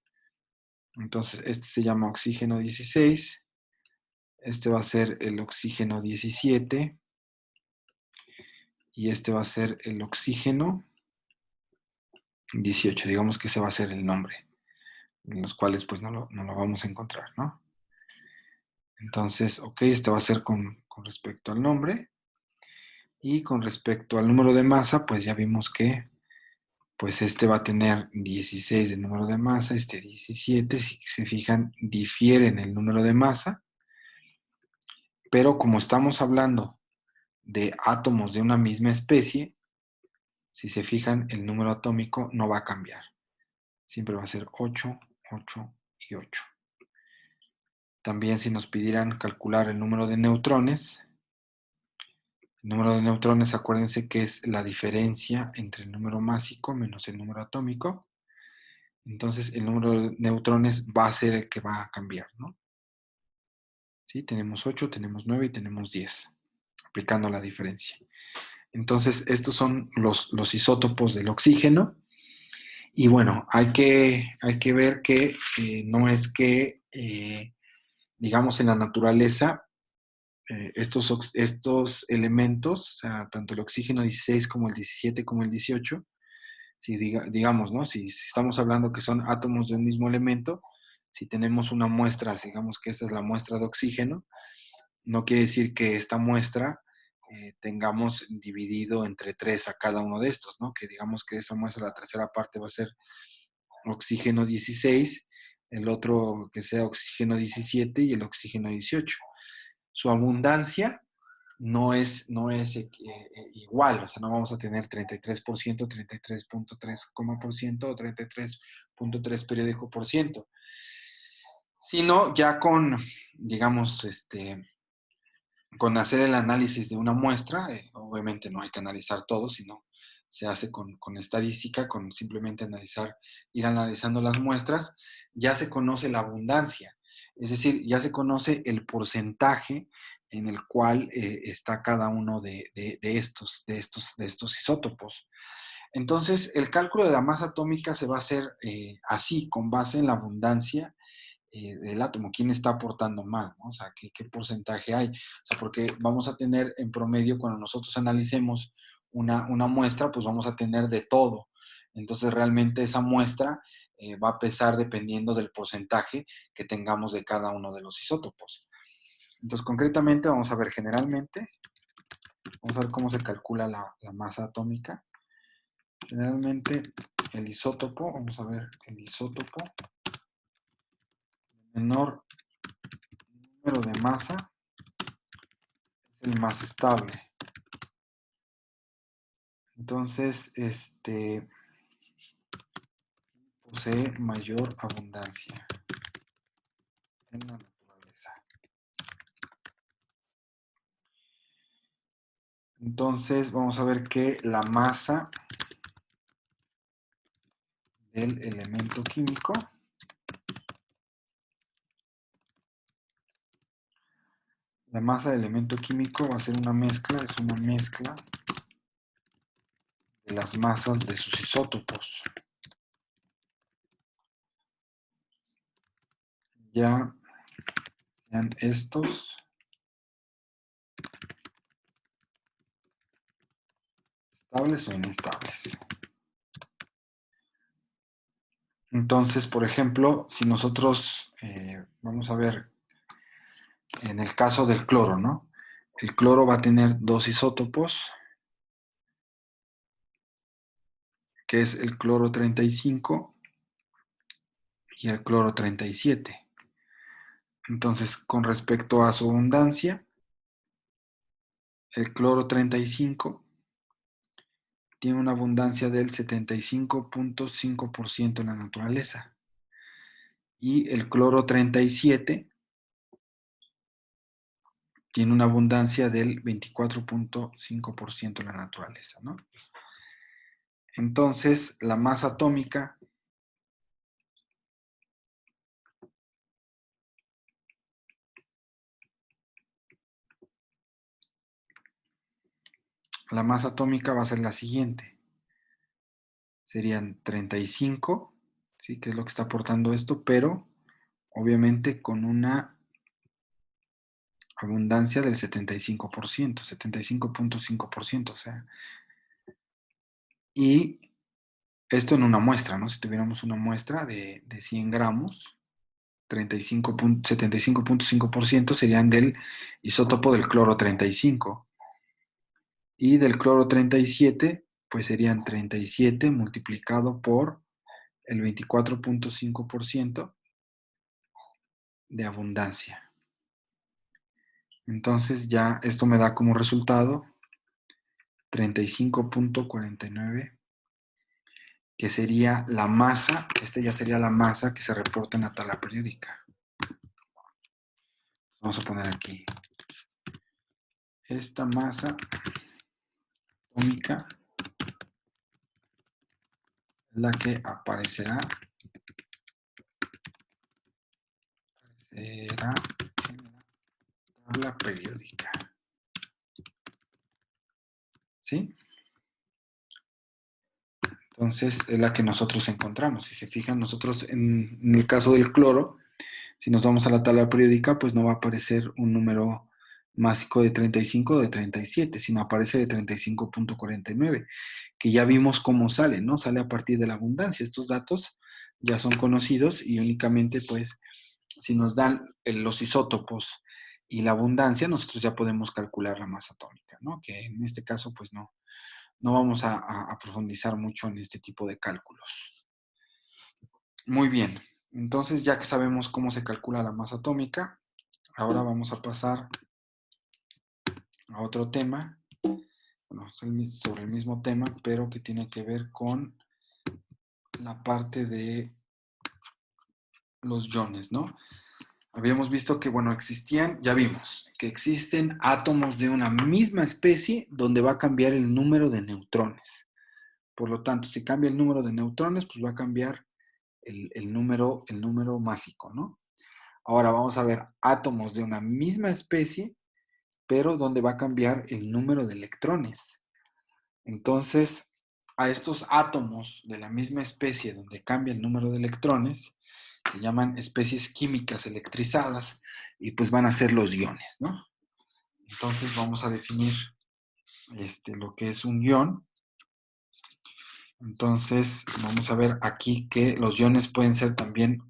A: Entonces, este se llama oxígeno 16, este va a ser el oxígeno 17 y este va a ser el oxígeno 18. Digamos que ese va a ser el nombre, en los cuales pues no lo vamos a encontrar, ¿no? Entonces, ok, este va a ser con respecto al nombre. Y con respecto al número de masa, pues ya vimos que pues este va a tener 16 de número de masa, este 17, si se fijan, difieren el número de masa, pero como estamos hablando de átomos de una misma especie, si se fijan, el número atómico no va a cambiar. Siempre va a ser 8, 8 y 8. También si nos pidieran calcular el número de neutrones, el número de neutrones, acuérdense que es la diferencia entre el número másico menos el número atómico. Entonces el número de neutrones va a ser el que va a cambiar, ¿no? ¿Sí? Tenemos 8, tenemos 9 y tenemos 10, aplicando la diferencia. Entonces estos son los isótopos del oxígeno. Y bueno, hay que ver que no es que, digamos, en la naturaleza, estos elementos, o sea, tanto el oxígeno 16 como el 17 como el 18, si digamos, ¿no? Si estamos hablando que son átomos de un mismo elemento, si tenemos una muestra, digamos que esta es la muestra de oxígeno, no quiere decir que esta muestra tengamos dividido entre 3 a cada uno de estos, ¿no? Que digamos que esa muestra, la tercera parte va a ser oxígeno 16, el otro que sea oxígeno 17 y el oxígeno 18. Su abundancia no es igual, o sea, no vamos a tener 33%, 33.3% o 33.3 periódico por ciento, sino ya con, digamos, con hacer el análisis de una muestra, obviamente no hay que analizar todo, sino se hace con estadística, con simplemente analizar, ir analizando las muestras, ya se conoce la abundancia, es decir, ya se conoce el porcentaje en el cual está cada uno de estos isótopos. Entonces, el cálculo de la masa atómica se va a hacer así, con base en la abundancia del átomo, quién está aportando más, ¿no? O sea, ¿qué porcentaje hay? O sea, porque vamos a tener en promedio, cuando nosotros analicemos una muestra, pues vamos a tener de todo. Entonces, realmente esa muestra va a pesar dependiendo del porcentaje que tengamos de cada uno de los isótopos. Entonces, concretamente, vamos a ver generalmente, vamos a ver cómo se calcula la masa atómica. Generalmente, el isótopo, vamos a ver el isótopo, menor número de masa es el más estable. Entonces, posee mayor abundancia en la naturaleza. Entonces, vamos a ver que la masa del elemento químico va a ser una mezcla, es una mezcla de las masas de sus isótopos. Ya sean estos estables o inestables. Entonces, por ejemplo, si nosotros, vamos a ver, en el caso del cloro, ¿no? El cloro va a tener dos isótopos, que es el cloro 35 y el cloro 37. Entonces, con respecto a su abundancia, el cloro 35 tiene una abundancia del 75.5% en la naturaleza. Y el cloro 37 tiene una abundancia del 24.5% en la naturaleza, ¿no? Entonces, la masa atómica va a ser la siguiente. Serían 35, ¿sí? Que es lo que está aportando esto, pero obviamente con una abundancia del 75%, 75.5%, o sea, y esto en una muestra, ¿no? Si tuviéramos una muestra de 100 gramos, 75.5% serían del isótopo del cloro 35. Y del cloro 37, pues serían 37 multiplicado por el 24.5% de abundancia. Entonces ya esto me da como resultado 35.49, que sería la masa, ya sería la masa que se reporta en la tabla periódica. Vamos a poner aquí. Esta masa atómica es la que aparecerá en la tabla periódica. ¿Sí? Entonces es la que nosotros encontramos. Si se fijan, nosotros en el caso del cloro, si nos vamos a la tabla periódica, pues no va a aparecer un número másico de 35 o de 37, sino aparece de 35.49, que ya vimos cómo sale, ¿no? Sale a partir de la abundancia. Estos datos ya son conocidos y únicamente, pues, si nos dan los isótopos y la abundancia, nosotros ya podemos calcular la masa atómica, ¿no? Que en este caso, pues no vamos a profundizar mucho en este tipo de cálculos. Muy bien, entonces ya que sabemos cómo se calcula la masa atómica, ahora vamos a pasar a otro tema, bueno, sobre el mismo tema, pero que tiene que ver con la parte de los iones, ¿no? Habíamos visto que, bueno, ya vimos que existen átomos de una misma especie donde va a cambiar el número de neutrones. Por lo tanto, si cambia el número de neutrones, pues va a cambiar el número másico, ¿no? Ahora vamos a ver átomos de una misma especie, pero donde va a cambiar el número de electrones. Entonces, a estos átomos de la misma especie donde cambia el número de electrones, se llaman especies químicas electrizadas y pues van a ser los iones, ¿no? Entonces vamos a definir lo que es un ion. Entonces, vamos a ver aquí que los iones pueden ser también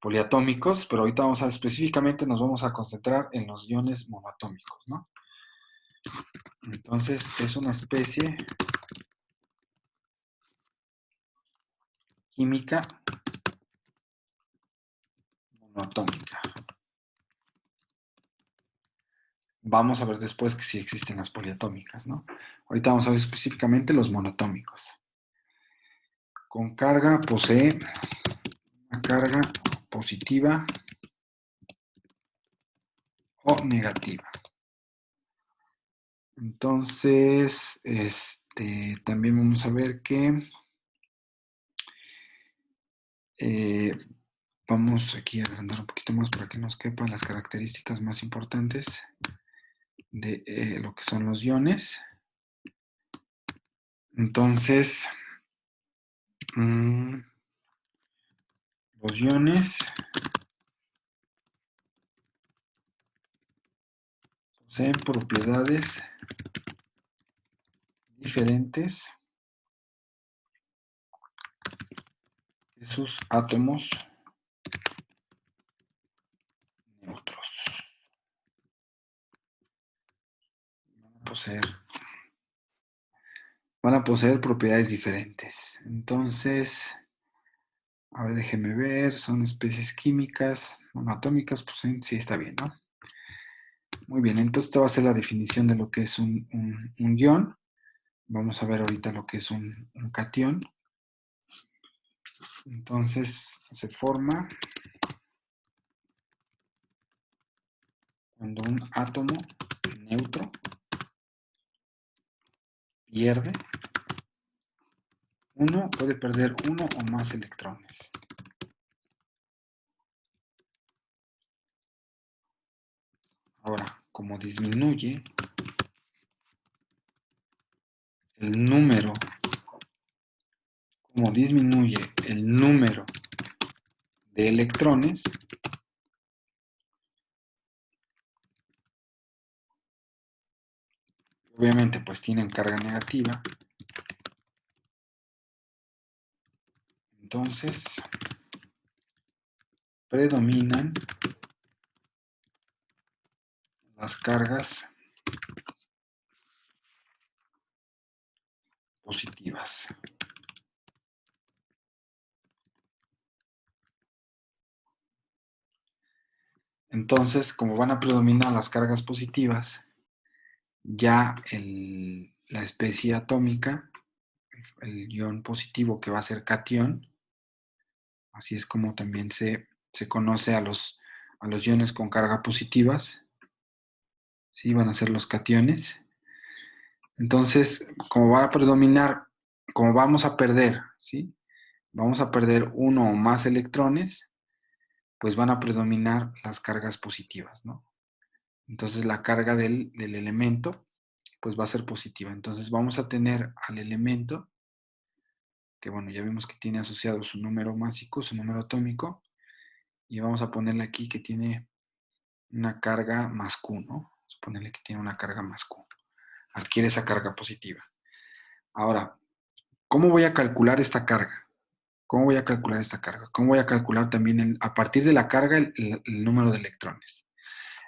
A: poliatómicos, pero ahorita específicamente nos vamos a concentrar en los iones monoatómicos, ¿no? Entonces, es una especie química monoatómica. Vamos a ver después que sí existen las poliatómicas, ¿no? Ahorita vamos a ver específicamente los monoatómicos. Con carga posee una carga positiva o negativa. Entonces, también vamos a ver que vamos aquí a agrandar un poquito más para que nos quepan las características más importantes de lo que son los iones. Entonces, los iones poseen propiedades diferentes de sus átomos neutros. Van a poseer propiedades diferentes. Entonces, a ver, déjenme ver, son especies químicas, monoatómicas, pues sí está bien, ¿no? Muy bien, entonces esta va a ser la definición de lo que es un ion. Vamos a ver ahorita lo que es un catión. Entonces, se forma cuando un átomo neutro pierde puede perder uno o más electrones. Ahora, como disminuye el número, de electrones, obviamente pues tienen carga negativa, entonces predominan las cargas positivas. Entonces, como van a predominar las cargas positivas, ya la especie atómica, el ion positivo que va a ser catión, así es como también se conoce a los iones con carga positivas, ¿sí? Van a ser los cationes. Entonces, como va a predominar, como vamos a perder, ¿sí? Vamos a perder uno o más electrones, pues van a predominar las cargas positivas, ¿no? Entonces la carga del elemento, pues va a ser positiva. Entonces vamos a tener al elemento, que bueno, ya vimos que tiene asociado su número másico, su número atómico, y vamos a ponerle aquí que tiene una carga más Q, ¿no? Vamos a ponerle que tiene una carga más Q. Adquiere esa carga positiva. Ahora, ¿cómo voy a calcular esta carga? ¿Cómo voy a calcular esta carga? ¿Cómo voy a calcular también a partir de la carga el número de electrones?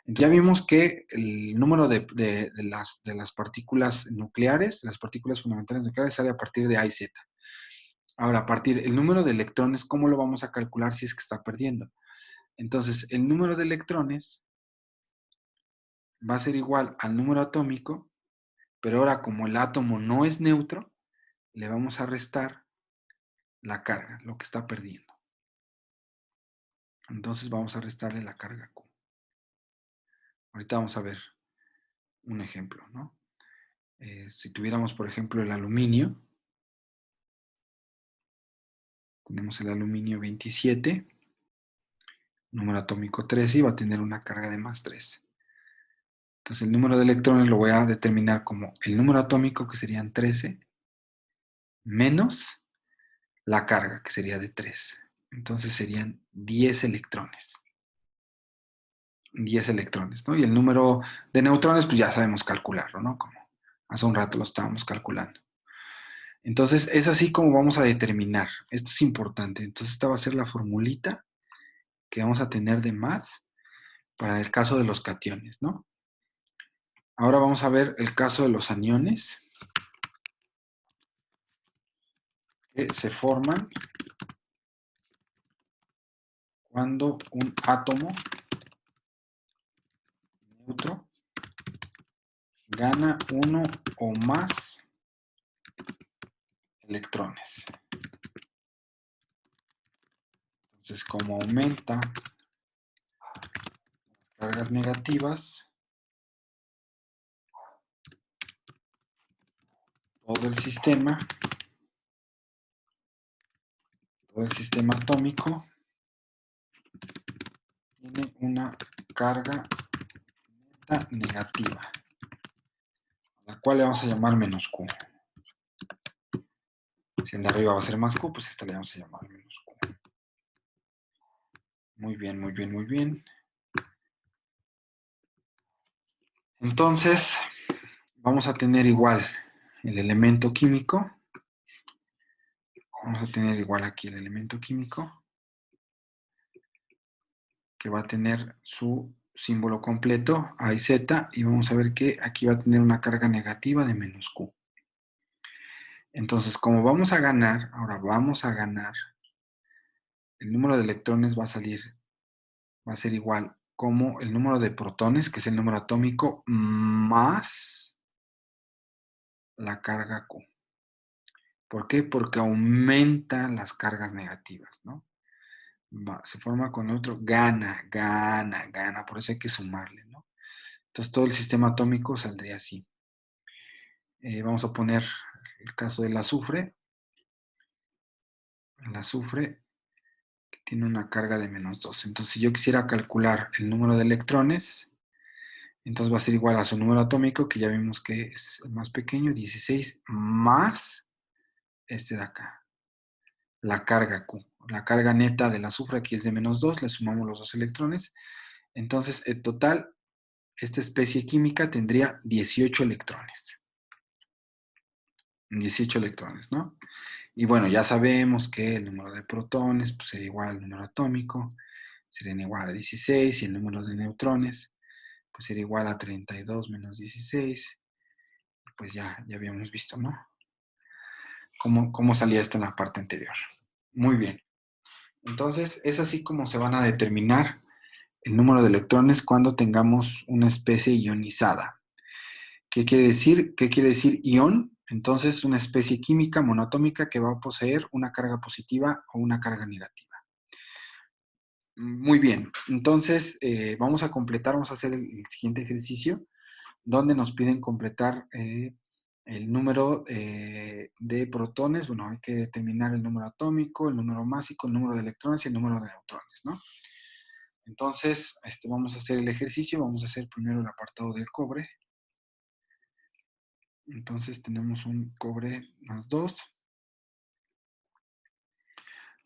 A: Ya vimos que el número de las partículas nucleares, las partículas fundamentales nucleares, sale a partir de A y Z. Ahora, a partir el número de electrones, ¿cómo lo vamos a calcular si es que está perdiendo? Entonces, el número de electrones va a ser igual al número atómico, pero ahora como el átomo no es neutro, le vamos a restar la carga, lo que está perdiendo. Entonces vamos a restarle la carga Q. Ahorita vamos a ver un ejemplo, ¿no? Si tuviéramos, por ejemplo, el aluminio, tenemos el aluminio 27, número atómico 13 y va a tener una carga de más 3. Entonces el número de electrones lo voy a determinar como el número atómico, que serían 13, menos la carga, que sería de 3. Entonces serían 10 electrones. 10 electrones, ¿no? Y el número de neutrones, pues ya sabemos calcularlo, ¿no? Como hace un rato lo estábamos calculando. Entonces, es así como vamos a determinar. Esto es importante. Entonces, esta va a ser la formulita que vamos a tener de más para el caso de los cationes, ¿no? Ahora vamos a ver el caso de los aniones que se forman cuando un átomo neutro gana uno o más electrones. Entonces, como aumenta cargas negativas, todo el sistema atómico tiene una carga negativa, a la cual le vamos a llamar menos Q. Si el de arriba va a ser más Q, pues esta le vamos a llamar menos Q. Muy bien, muy bien, muy bien. Entonces, vamos a tener igual el elemento químico. Vamos a tener igual aquí el elemento químico, que va a tener su símbolo completo, A y Z, y vamos a ver que aquí va a tener una carga negativa de menos Q. Entonces, como vamos a ganar, ahora vamos a ganar, el número de electrones va a ser igual como el número de protones, que es el número atómico, más la carga Q. ¿Por qué? Porque aumentan las cargas negativas, ¿no? Se forma con otro, gana, gana, gana, por eso hay que sumarle, ¿no? Entonces todo el sistema atómico saldría así. Vamos a poner el caso del azufre. El azufre que tiene una carga de menos 2. Entonces, si yo quisiera calcular el número de electrones, entonces va a ser igual a su número atómico, que ya vimos que es el más pequeño, 16, más este de acá, la carga Q. La carga neta del azufre aquí es de menos 2, le sumamos los dos electrones. Entonces, en total, esta especie química tendría 18 electrones. 18 electrones, ¿no? Y bueno, ya sabemos que el número de protones pues, sería igual al número atómico, serían igual a 16, y el número de neutrones pues sería igual a 32 menos 16. Pues ya habíamos visto, ¿no? ¿Cómo salía esto en la parte anterior? Muy bien. Entonces, es así como se van a determinar el número de electrones cuando tengamos una especie ionizada. ¿Qué quiere decir? ¿Qué quiere decir ion? Entonces, una especie química monoatómica que va a poseer una carga positiva o una carga negativa. Muy bien. Entonces, vamos a completar, vamos a hacer el siguiente ejercicio, donde nos piden completar el número de protones. Bueno, hay que determinar el número atómico, el número másico, el número de electrones y el número de neutrones, ¿no? Entonces, vamos a hacer el ejercicio. Vamos a hacer primero el apartado del cobre. Entonces tenemos un cobre más 2.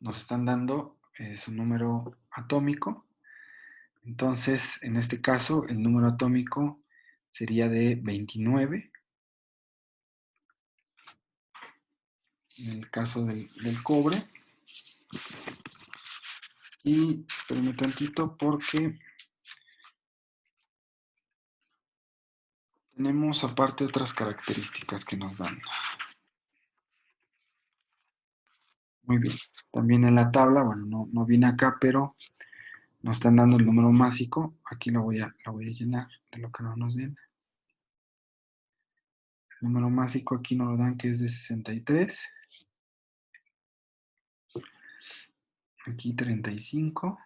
A: Nos están dando su número atómico. Entonces, en este caso, el número atómico sería de 29. En el caso del cobre. Y espérenme tantito porque tenemos aparte otras características que nos dan. Muy bien. También en la tabla, bueno, no viene acá, pero nos están dando el número másico. Aquí lo voy a llenar de lo que no nos den. El número másico aquí nos lo dan que es de 63. Aquí 35.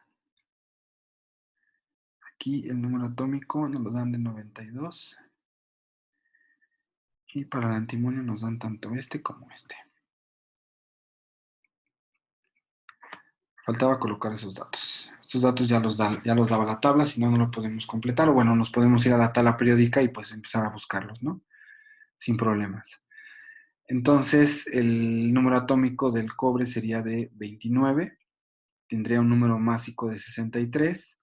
A: Aquí el número atómico nos lo dan de 92. Y para el antimonio nos dan tanto este como este. Faltaba colocar esos datos. Estos datos ya los daba la tabla, si no, no lo podemos completar. O bueno, nos podemos ir a la tabla periódica y pues empezar a buscarlos, ¿no? Sin problemas. Entonces, el número atómico del cobre sería de 29. Tendría un número másico de 63.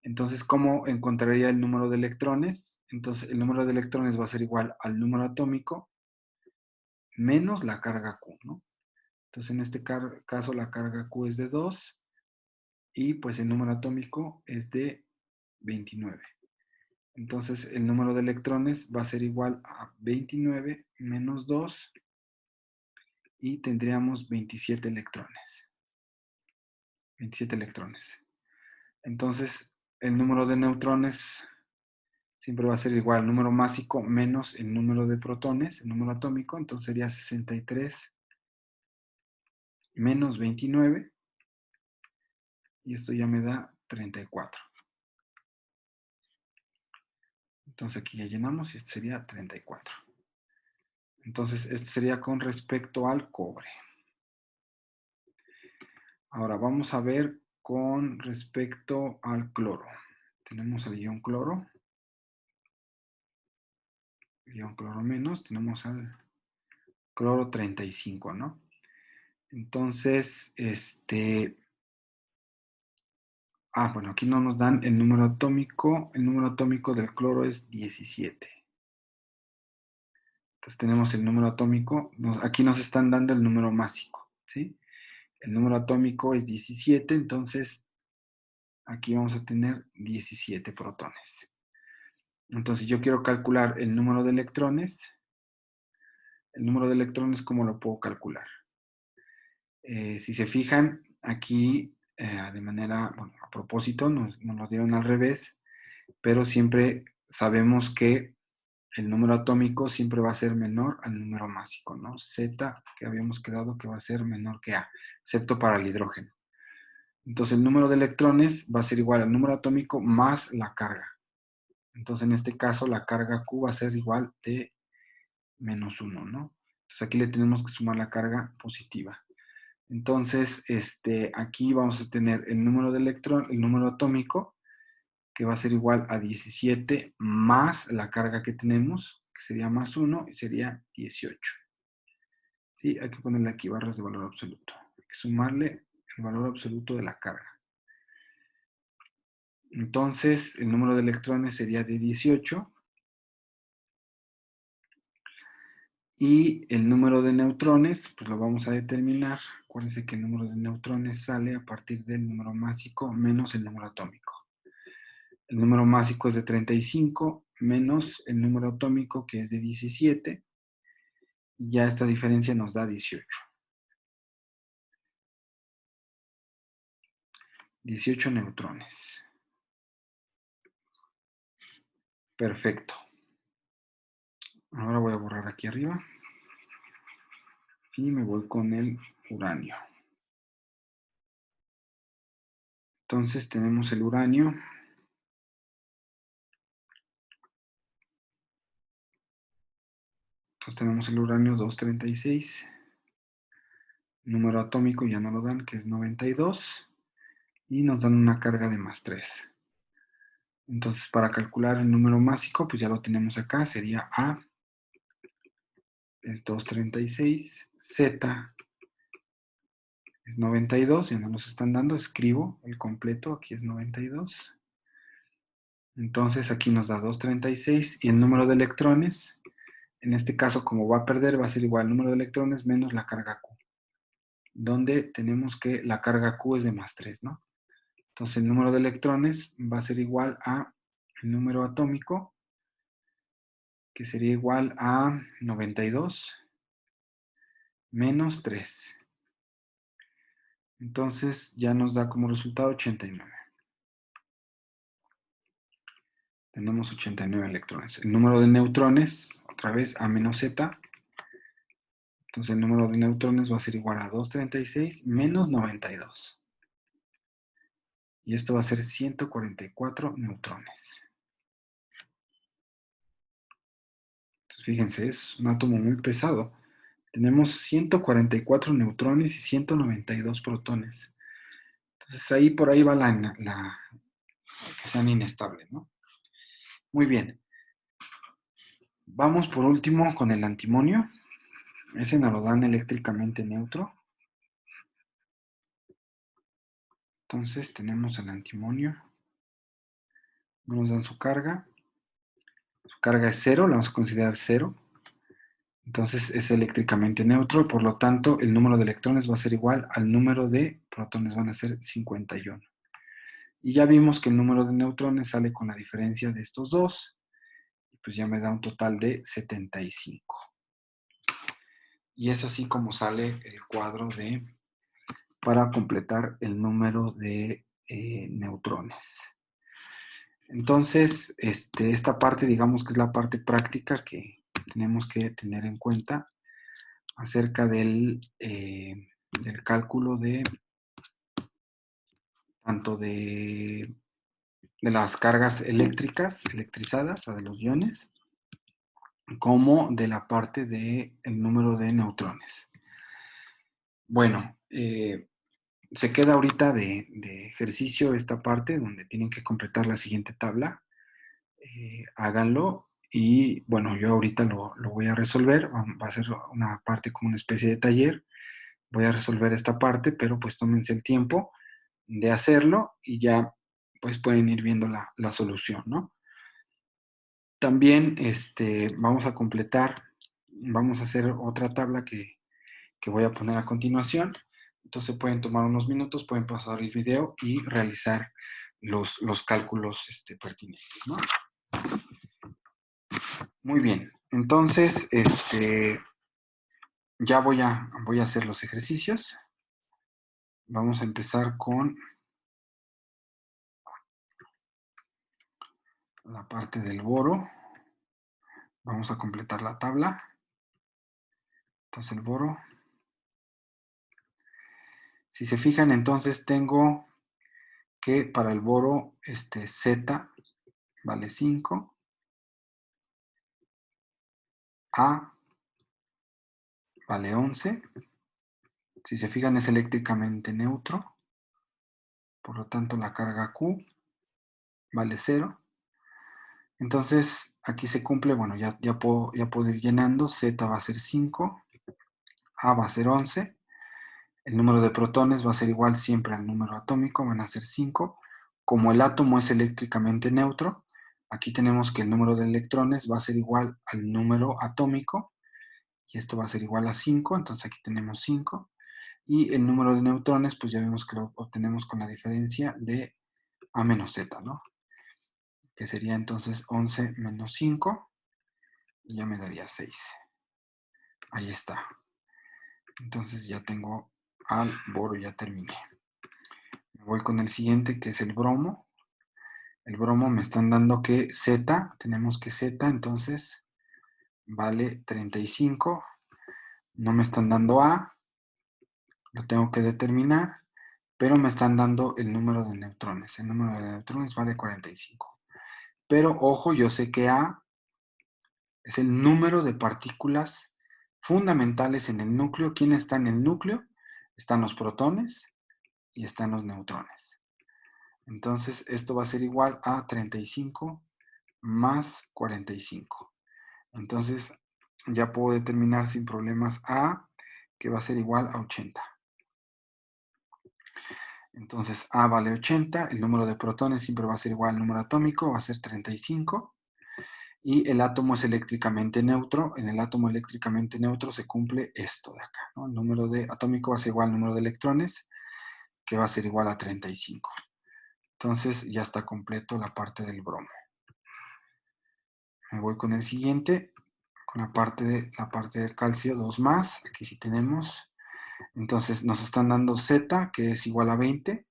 A: Entonces, ¿cómo encontraría el número de electrones? Entonces, el número de electrones va a ser igual al número atómico menos la carga Q, ¿no? Entonces, en este caso, la carga Q es de 2 y pues el número atómico es de 29. Entonces, el número de electrones va a ser igual a 29 menos 2 y tendríamos 27 electrones. 27 electrones. Entonces, el número de neutrones siempre va a ser igual al número másico menos el número de protones, el número atómico. Entonces sería 63 menos 29 y esto ya me da 34. Entonces aquí ya llenamos y esto sería 34. Entonces esto sería con respecto al cobre. Ahora vamos a ver con respecto al cloro. Tenemos el ion cloro menos, tenemos al cloro 35, ¿no? Entonces, bueno, aquí no nos dan el número atómico. El número atómico del cloro es 17. Entonces tenemos el número atómico. Aquí nos están dando el número másico, ¿sí? El número atómico es 17, entonces aquí vamos a tener 17 protones. Entonces yo quiero calcular el número de electrones. El número de electrones, ¿cómo lo puedo calcular? Si se fijan, aquí de manera, bueno, a propósito, nos lo dieron al revés, pero siempre sabemos que el número atómico siempre va a ser menor al número másico, ¿no? Z, que habíamos quedado que va a ser menor que A, excepto para el hidrógeno. Entonces el número de electrones va a ser igual al número atómico más la carga. Entonces en este caso la carga Q va a ser igual de menos 1, ¿no? Entonces aquí le tenemos que sumar la carga positiva. Entonces, aquí vamos a tener el número de electrón, el número atómico, que va a ser igual a 17 más la carga que tenemos, que sería más 1, y sería 18. ¿Sí? Hay que ponerle aquí barras de valor absoluto. Hay que sumarle el valor absoluto de la carga. Entonces, el número de electrones sería de 18. Y el número de neutrones, pues lo vamos a determinar. Acuérdense que el número de neutrones sale a partir del número másico menos el número atómico. El número másico es de 35 menos el número atómico que es de 17. Y ya esta diferencia nos da 18. 18 neutrones. Perfecto. Ahora voy a borrar aquí arriba. Y me voy con el uranio. Entonces tenemos el uranio. Entonces tenemos el uranio 236. Número atómico ya no lo dan, que es 92. Y nos dan una carga de más 3. Entonces, para calcular el número másico, pues ya lo tenemos acá. Sería A es 236, Z es 92, ya no nos están dando, escribo el completo, aquí es 92. Entonces aquí nos da 236 y el número de electrones, en este caso como va a perder, va a ser igual al número de electrones menos la carga Q, donde tenemos que la carga Q es de más 3, ¿no? Entonces el número de electrones va a ser igual a el número atómico, que sería igual a 92 menos 3. Entonces ya nos da como resultado 89. Tenemos 89 electrones. El número de neutrones, otra vez A menos Z. Entonces el número de neutrones va a ser igual a 236 menos 92. Y esto va a ser 144 neutrones. Entonces fíjense, es un átomo muy pesado. Tenemos 144 neutrones y 192 protones. Entonces ahí por ahí va la que sean inestables, ¿no? Muy bien. Vamos por último con el antimonio. Ese nos lo dan eléctricamente neutro. Entonces tenemos el antimonio. Nos dan su carga. Su carga es 0, la vamos a considerar 0. Entonces es eléctricamente neutro, por lo tanto el número de electrones va a ser igual al número de protones, van a ser 51. Y ya vimos que el número de neutrones sale con la diferencia de estos dos, y pues ya me da un total de 75. Y es así como sale el cuadro para completar el número de neutrones. Entonces, esta parte, digamos que es la parte práctica que tenemos que tener en cuenta acerca del cálculo de tanto de las cargas eléctricas, electrizadas, o de los iones, como de la parte del número de neutrones. Bueno, se queda ahorita de ejercicio esta parte donde tienen que completar la siguiente tabla. Háganlo y bueno, yo ahorita lo voy a resolver. Va a ser una parte como una especie de taller. Voy a resolver esta parte, pero pues tómense el tiempo de hacerlo y ya pues pueden ir viendo la solución, ¿no? También vamos a completar, vamos a hacer otra tabla que voy a poner a continuación. Entonces pueden tomar unos minutos, pueden pasar el video y realizar los cálculos pertinentes, ¿no? Muy bien, entonces ya voy a hacer los ejercicios. Vamos a empezar con la parte del boro. Vamos a completar la tabla. Entonces el boro. Si se fijan, entonces tengo que para el boro Z vale 5, A vale 11. Si se fijan, es eléctricamente neutro. Por lo tanto, la carga Q vale 0. Entonces, aquí se cumple, bueno, ya puedo ir llenando. Z va a ser 5, A va a ser 11. El número de protones va a ser igual siempre al número atómico, van a ser 5. Como el átomo es eléctricamente neutro, aquí tenemos que el número de electrones va a ser igual al número atómico, y esto va a ser igual a 5, entonces aquí tenemos 5. Y el número de neutrones, pues ya vemos que lo obtenemos con la diferencia de A menos Z, ¿no? Que sería entonces 11 menos 5, y ya me daría 6. Ahí está. Entonces ya tengo al boro, ya terminé. Me voy con el siguiente, que es el bromo. El bromo me están dando que Z, tenemos que Z, entonces vale 35. No me están dando A, lo tengo que determinar, pero me están dando el número de neutrones. El número de neutrones vale 45. Pero ojo, yo sé que A es el número de partículas fundamentales en el núcleo. ¿Quién está en el núcleo? Están los protones y están los neutrones. Entonces, esto va a ser igual a 35 más 45. Entonces, ya puedo determinar sin problemas A, que va a ser igual a 80. Entonces, A vale 80, el número de protones siempre va a ser igual al número atómico, va a ser 35. Y el átomo es eléctricamente neutro. En el átomo eléctricamente neutro se cumple esto de acá, ¿no? El número atómico va a ser igual al número de electrones, que va a ser igual a 35. Entonces, ya está completo la parte del bromo. Me voy con el siguiente, con la parte del calcio, 2 más. Aquí sí tenemos. Entonces nos están dando Z, que es igual a 20.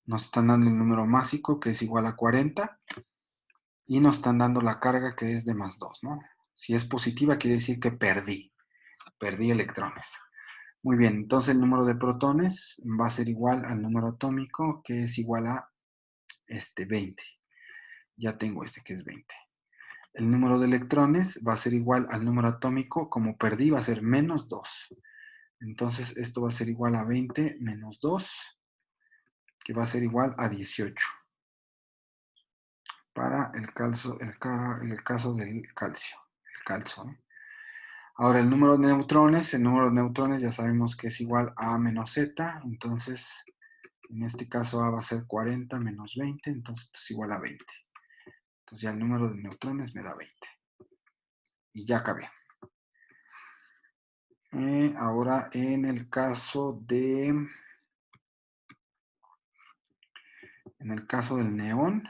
A: Nos están dando el número másico, que es igual a 40. Y nos están dando la carga, que es de más 2, ¿no? Si es positiva, quiere decir que perdí electrones. Muy bien, entonces el número de protones va a ser igual al número atómico, que es igual a 20. Ya tengo que es 20. El número de electrones va a ser igual al número atómico, como perdí va a ser menos 2. Entonces esto va a ser igual a 20 menos 2, que va a ser igual a 18. Para el caso del calcio. El calcio, ¿eh? Ahora el número de neutrones ya sabemos que es igual a menos Z, entonces en este caso A va a ser 40 menos 20, entonces esto es igual a 20. Entonces ya el número de neutrones me da 20. Y ya acabé. Ahora en el caso del neón,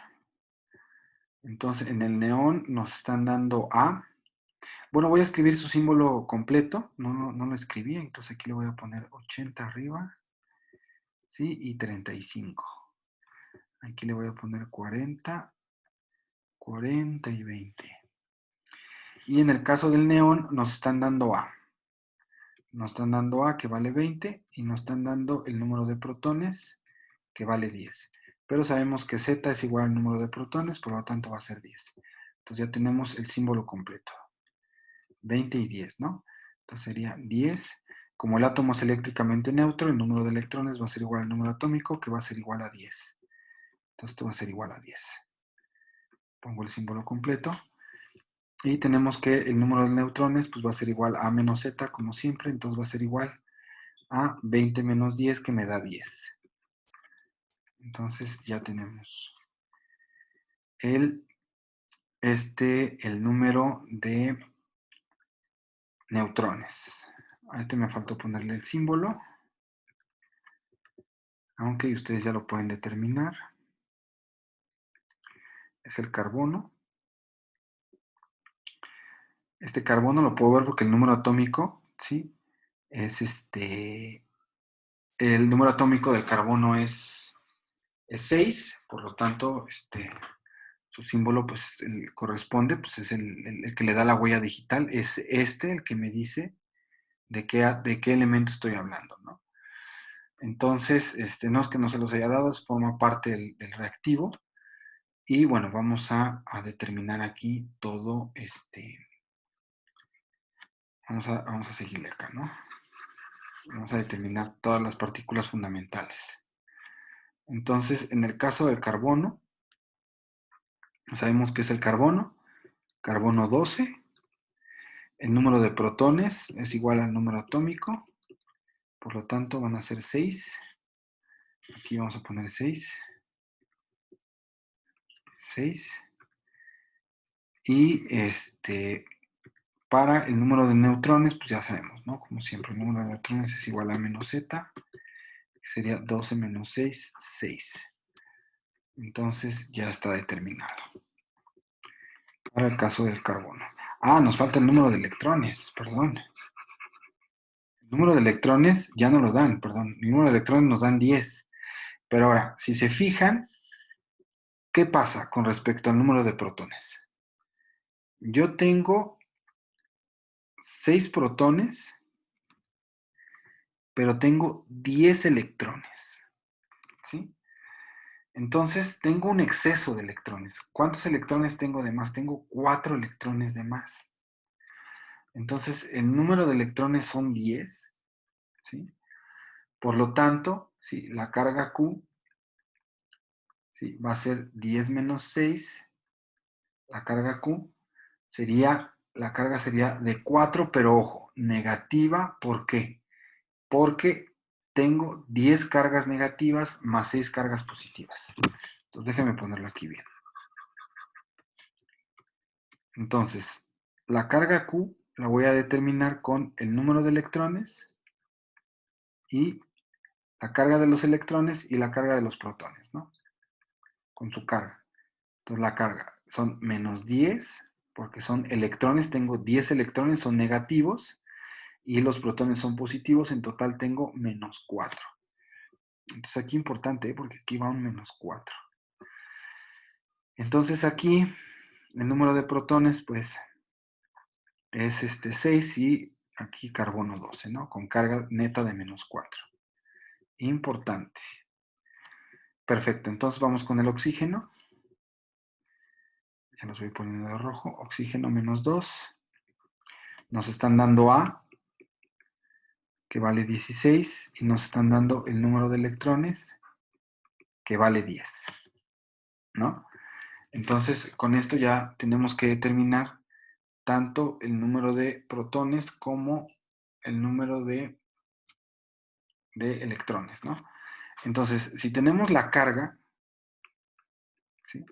A: entonces en el neón nos están dando A. Bueno, voy a escribir su símbolo completo. No lo escribí, entonces aquí le voy a poner 80 arriba, ¿sí? Y 35. Aquí le voy a poner 40, 40 y 20. Y en el caso del neón nos están dando A. Nos están dando A que vale 20 y nos están dando el número de protones que vale 10. Pero sabemos que Z es igual al número de protones, por lo tanto va a ser 10. Entonces ya tenemos el símbolo completo. 20 y 10, ¿no? Entonces sería 10. Como el átomo es eléctricamente neutro, el número de electrones va a ser igual al número atómico, que va a ser igual a 10. Entonces esto va a ser igual a 10. Pongo el símbolo completo. Y tenemos que el número de neutrones pues va a ser igual a menos Z, como siempre. Entonces va a ser igual a 20 menos 10, que me da 10. Entonces ya tenemos el número de neutrones. A este me faltó ponerle el símbolo, aunque ustedes ya lo pueden determinar. Es el carbono. Este carbono lo puedo ver porque el número atómico, ¿sí? Es el número atómico del carbono es 6, por lo tanto, su símbolo pues corresponde, pues es el que le da la huella digital, es el que me dice de qué elemento estoy hablando, ¿no? Entonces, no es que no se los haya dado, forma parte del reactivo. Y bueno, vamos a determinar aquí todo, vamos a seguirle acá, ¿no? Vamos a determinar todas las partículas fundamentales. Entonces, en el caso del carbono, sabemos que es el carbono 12. El número de protones es igual al número atómico, por lo tanto van a ser 6. Aquí vamos a poner 6. 6. Y para el número de neutrones, pues ya sabemos, ¿no? Como siempre, el número de neutrones es igual a menos Z, que sería 12 menos 6, 6. Entonces ya está determinado. Para el caso del carbono. Nos falta el número de electrones, perdón. El número de electrones ya no lo dan, perdón. El número de electrones nos dan 10. Pero ahora, si se fijan, ¿qué pasa con respecto al número de protones? Yo tengo 6 protones, pero tengo 10 electrones, ¿sí? Entonces, tengo un exceso de electrones. ¿Cuántos electrones tengo de más? Tengo 4 electrones de más. Entonces, el número de electrones son 10, ¿sí? Por lo tanto, ¿sí? La carga Q, ¿sí? Va a ser 10 menos 6. La carga Q la carga sería de 4, pero ojo, negativa. ¿Por qué? Porque tengo 10 cargas negativas más 6 cargas positivas. Entonces, déjenme ponerlo aquí bien. Entonces, la carga Q la voy a determinar con el número de electrones y la carga de los electrones y la carga de los protones, ¿no? Con su carga. Entonces, la carga son menos 10, porque son electrones, tengo 10 electrones, son negativos, y los protones son positivos, en total tengo menos 4. Entonces, aquí importante, porque aquí va un menos 4. Entonces, aquí el número de protones, pues, es 6 y aquí carbono 12, ¿no? Con carga neta de menos 4. Importante. Perfecto, entonces vamos con el oxígeno. Ya los voy poniendo de rojo. Oxígeno menos 2. Nos están dando A, que vale 16, y nos están dando el número de electrones, que vale 10, ¿no? Entonces, con esto ya tenemos que determinar tanto el número de protones como el número de electrones, ¿no? Entonces, si tenemos la carga, ¿sí?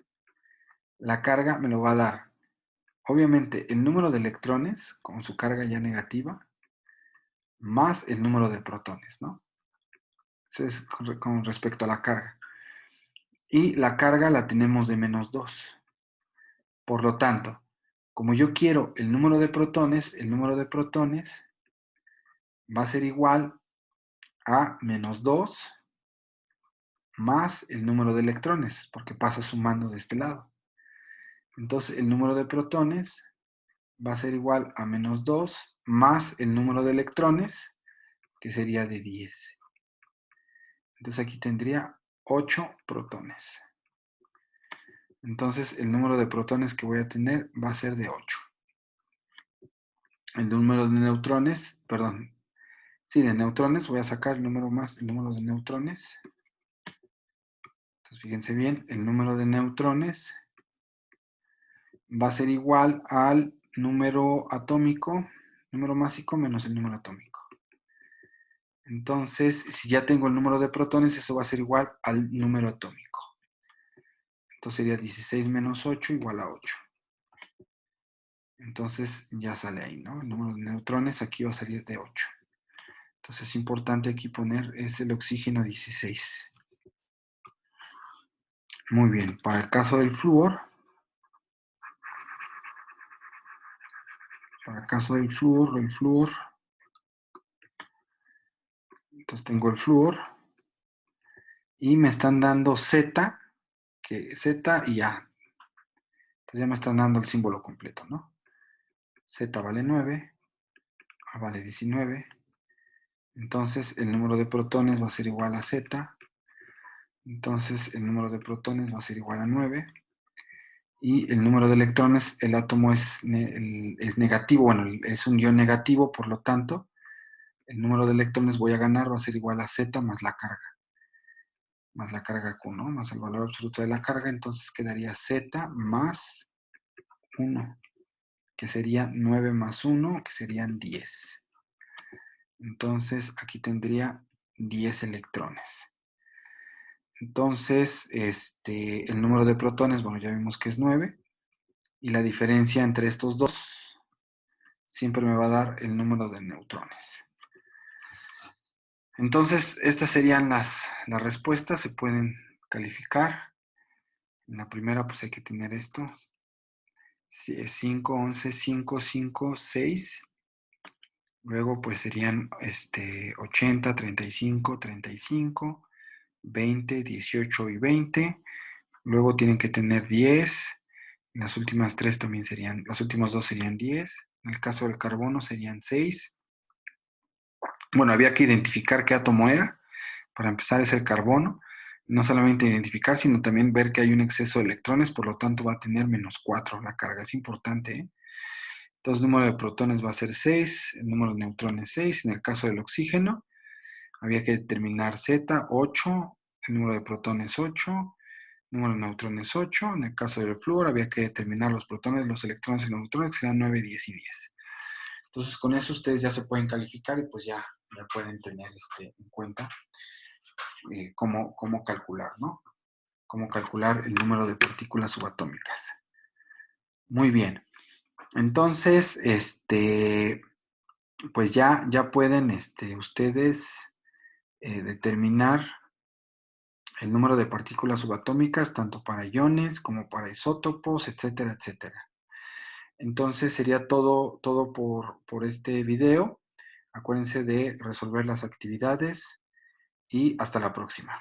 A: La carga me lo va a dar, obviamente, el número de electrones con su carga ya negativa, más el número de protones, ¿no? Ese es con respecto a la carga. Y la carga la tenemos de -2. Por lo tanto, como yo quiero el número de protones va a ser igual a -2 más el número de electrones, porque pasa sumando de este lado. Entonces, el número de protones va a ser igual a -2 más el número de electrones, que sería de 10. Entonces, aquí tendría 8 protones. Entonces, el número de protones que voy a tener va a ser de 8. El número de neutrones, perdón, sí, de neutrones, voy a sacar el número más el número de neutrones. Entonces, fíjense bien, el número de neutrones va a ser igual al número atómico, número másico menos el número atómico. Entonces, si ya tengo el número de protones, eso va a ser igual al número atómico. Entonces sería 16 menos 8 igual a 8. Entonces ya sale ahí, ¿no? El número de neutrones aquí va a salir de 8. Entonces es importante aquí poner es el oxígeno 16. Muy bien, para el caso del flúor, entonces tengo el flúor y me están dando Z, que Z y A. Entonces ya me están dando el símbolo completo, ¿no? Z vale 9, A vale 19. Entonces el número de protones va a ser igual a Z. Entonces el número de protones va a ser igual a 9. Y el número de electrones, el átomo es negativo, bueno, es un ion negativo, por lo tanto, el número de electrones voy a ganar va a ser igual a Z más la carga Q, ¿no? Más el valor absoluto de la carga, entonces quedaría Z más 1, que sería 9 más 1, que serían 10. Entonces aquí tendría 10 electrones. Entonces, el número de protones, bueno, ya vimos que es 9, y la diferencia entre estos dos siempre me va a dar el número de neutrones. Entonces, estas serían las respuestas, se pueden calificar. En la primera, pues hay que tener esto. 5, 11, 5, 5, 6. Luego, pues serían 80, 35, 35, 20, 18 y 20. Luego tienen que tener 10. Las últimas tres también serían, las últimas dos serían 10. En el caso del carbono serían 6. Bueno, había que identificar qué átomo era. Para empezar es el carbono. No solamente identificar, sino también ver que hay un exceso de electrones, por lo tanto va a tener -4 la carga. Es importante, ¿eh? Entonces, el número de protones va a ser 6, el número de neutrones 6. En el caso del oxígeno, había que determinar Z, 8, el número de protones 8, el número de neutrones 8. En el caso del flúor, había que determinar los protones, los electrones y los neutrones, que serían 9, 10 y 10. Entonces, con eso ustedes ya se pueden calificar y pues ya pueden tener en cuenta cómo calcular, ¿no? Cómo calcular el número de partículas subatómicas. Muy bien. Entonces, pues ya pueden ustedes determinar el número de partículas subatómicas tanto para iones como para isótopos, etcétera, etcétera. Entonces sería todo por este video. Acuérdense de resolver las actividades y hasta la próxima.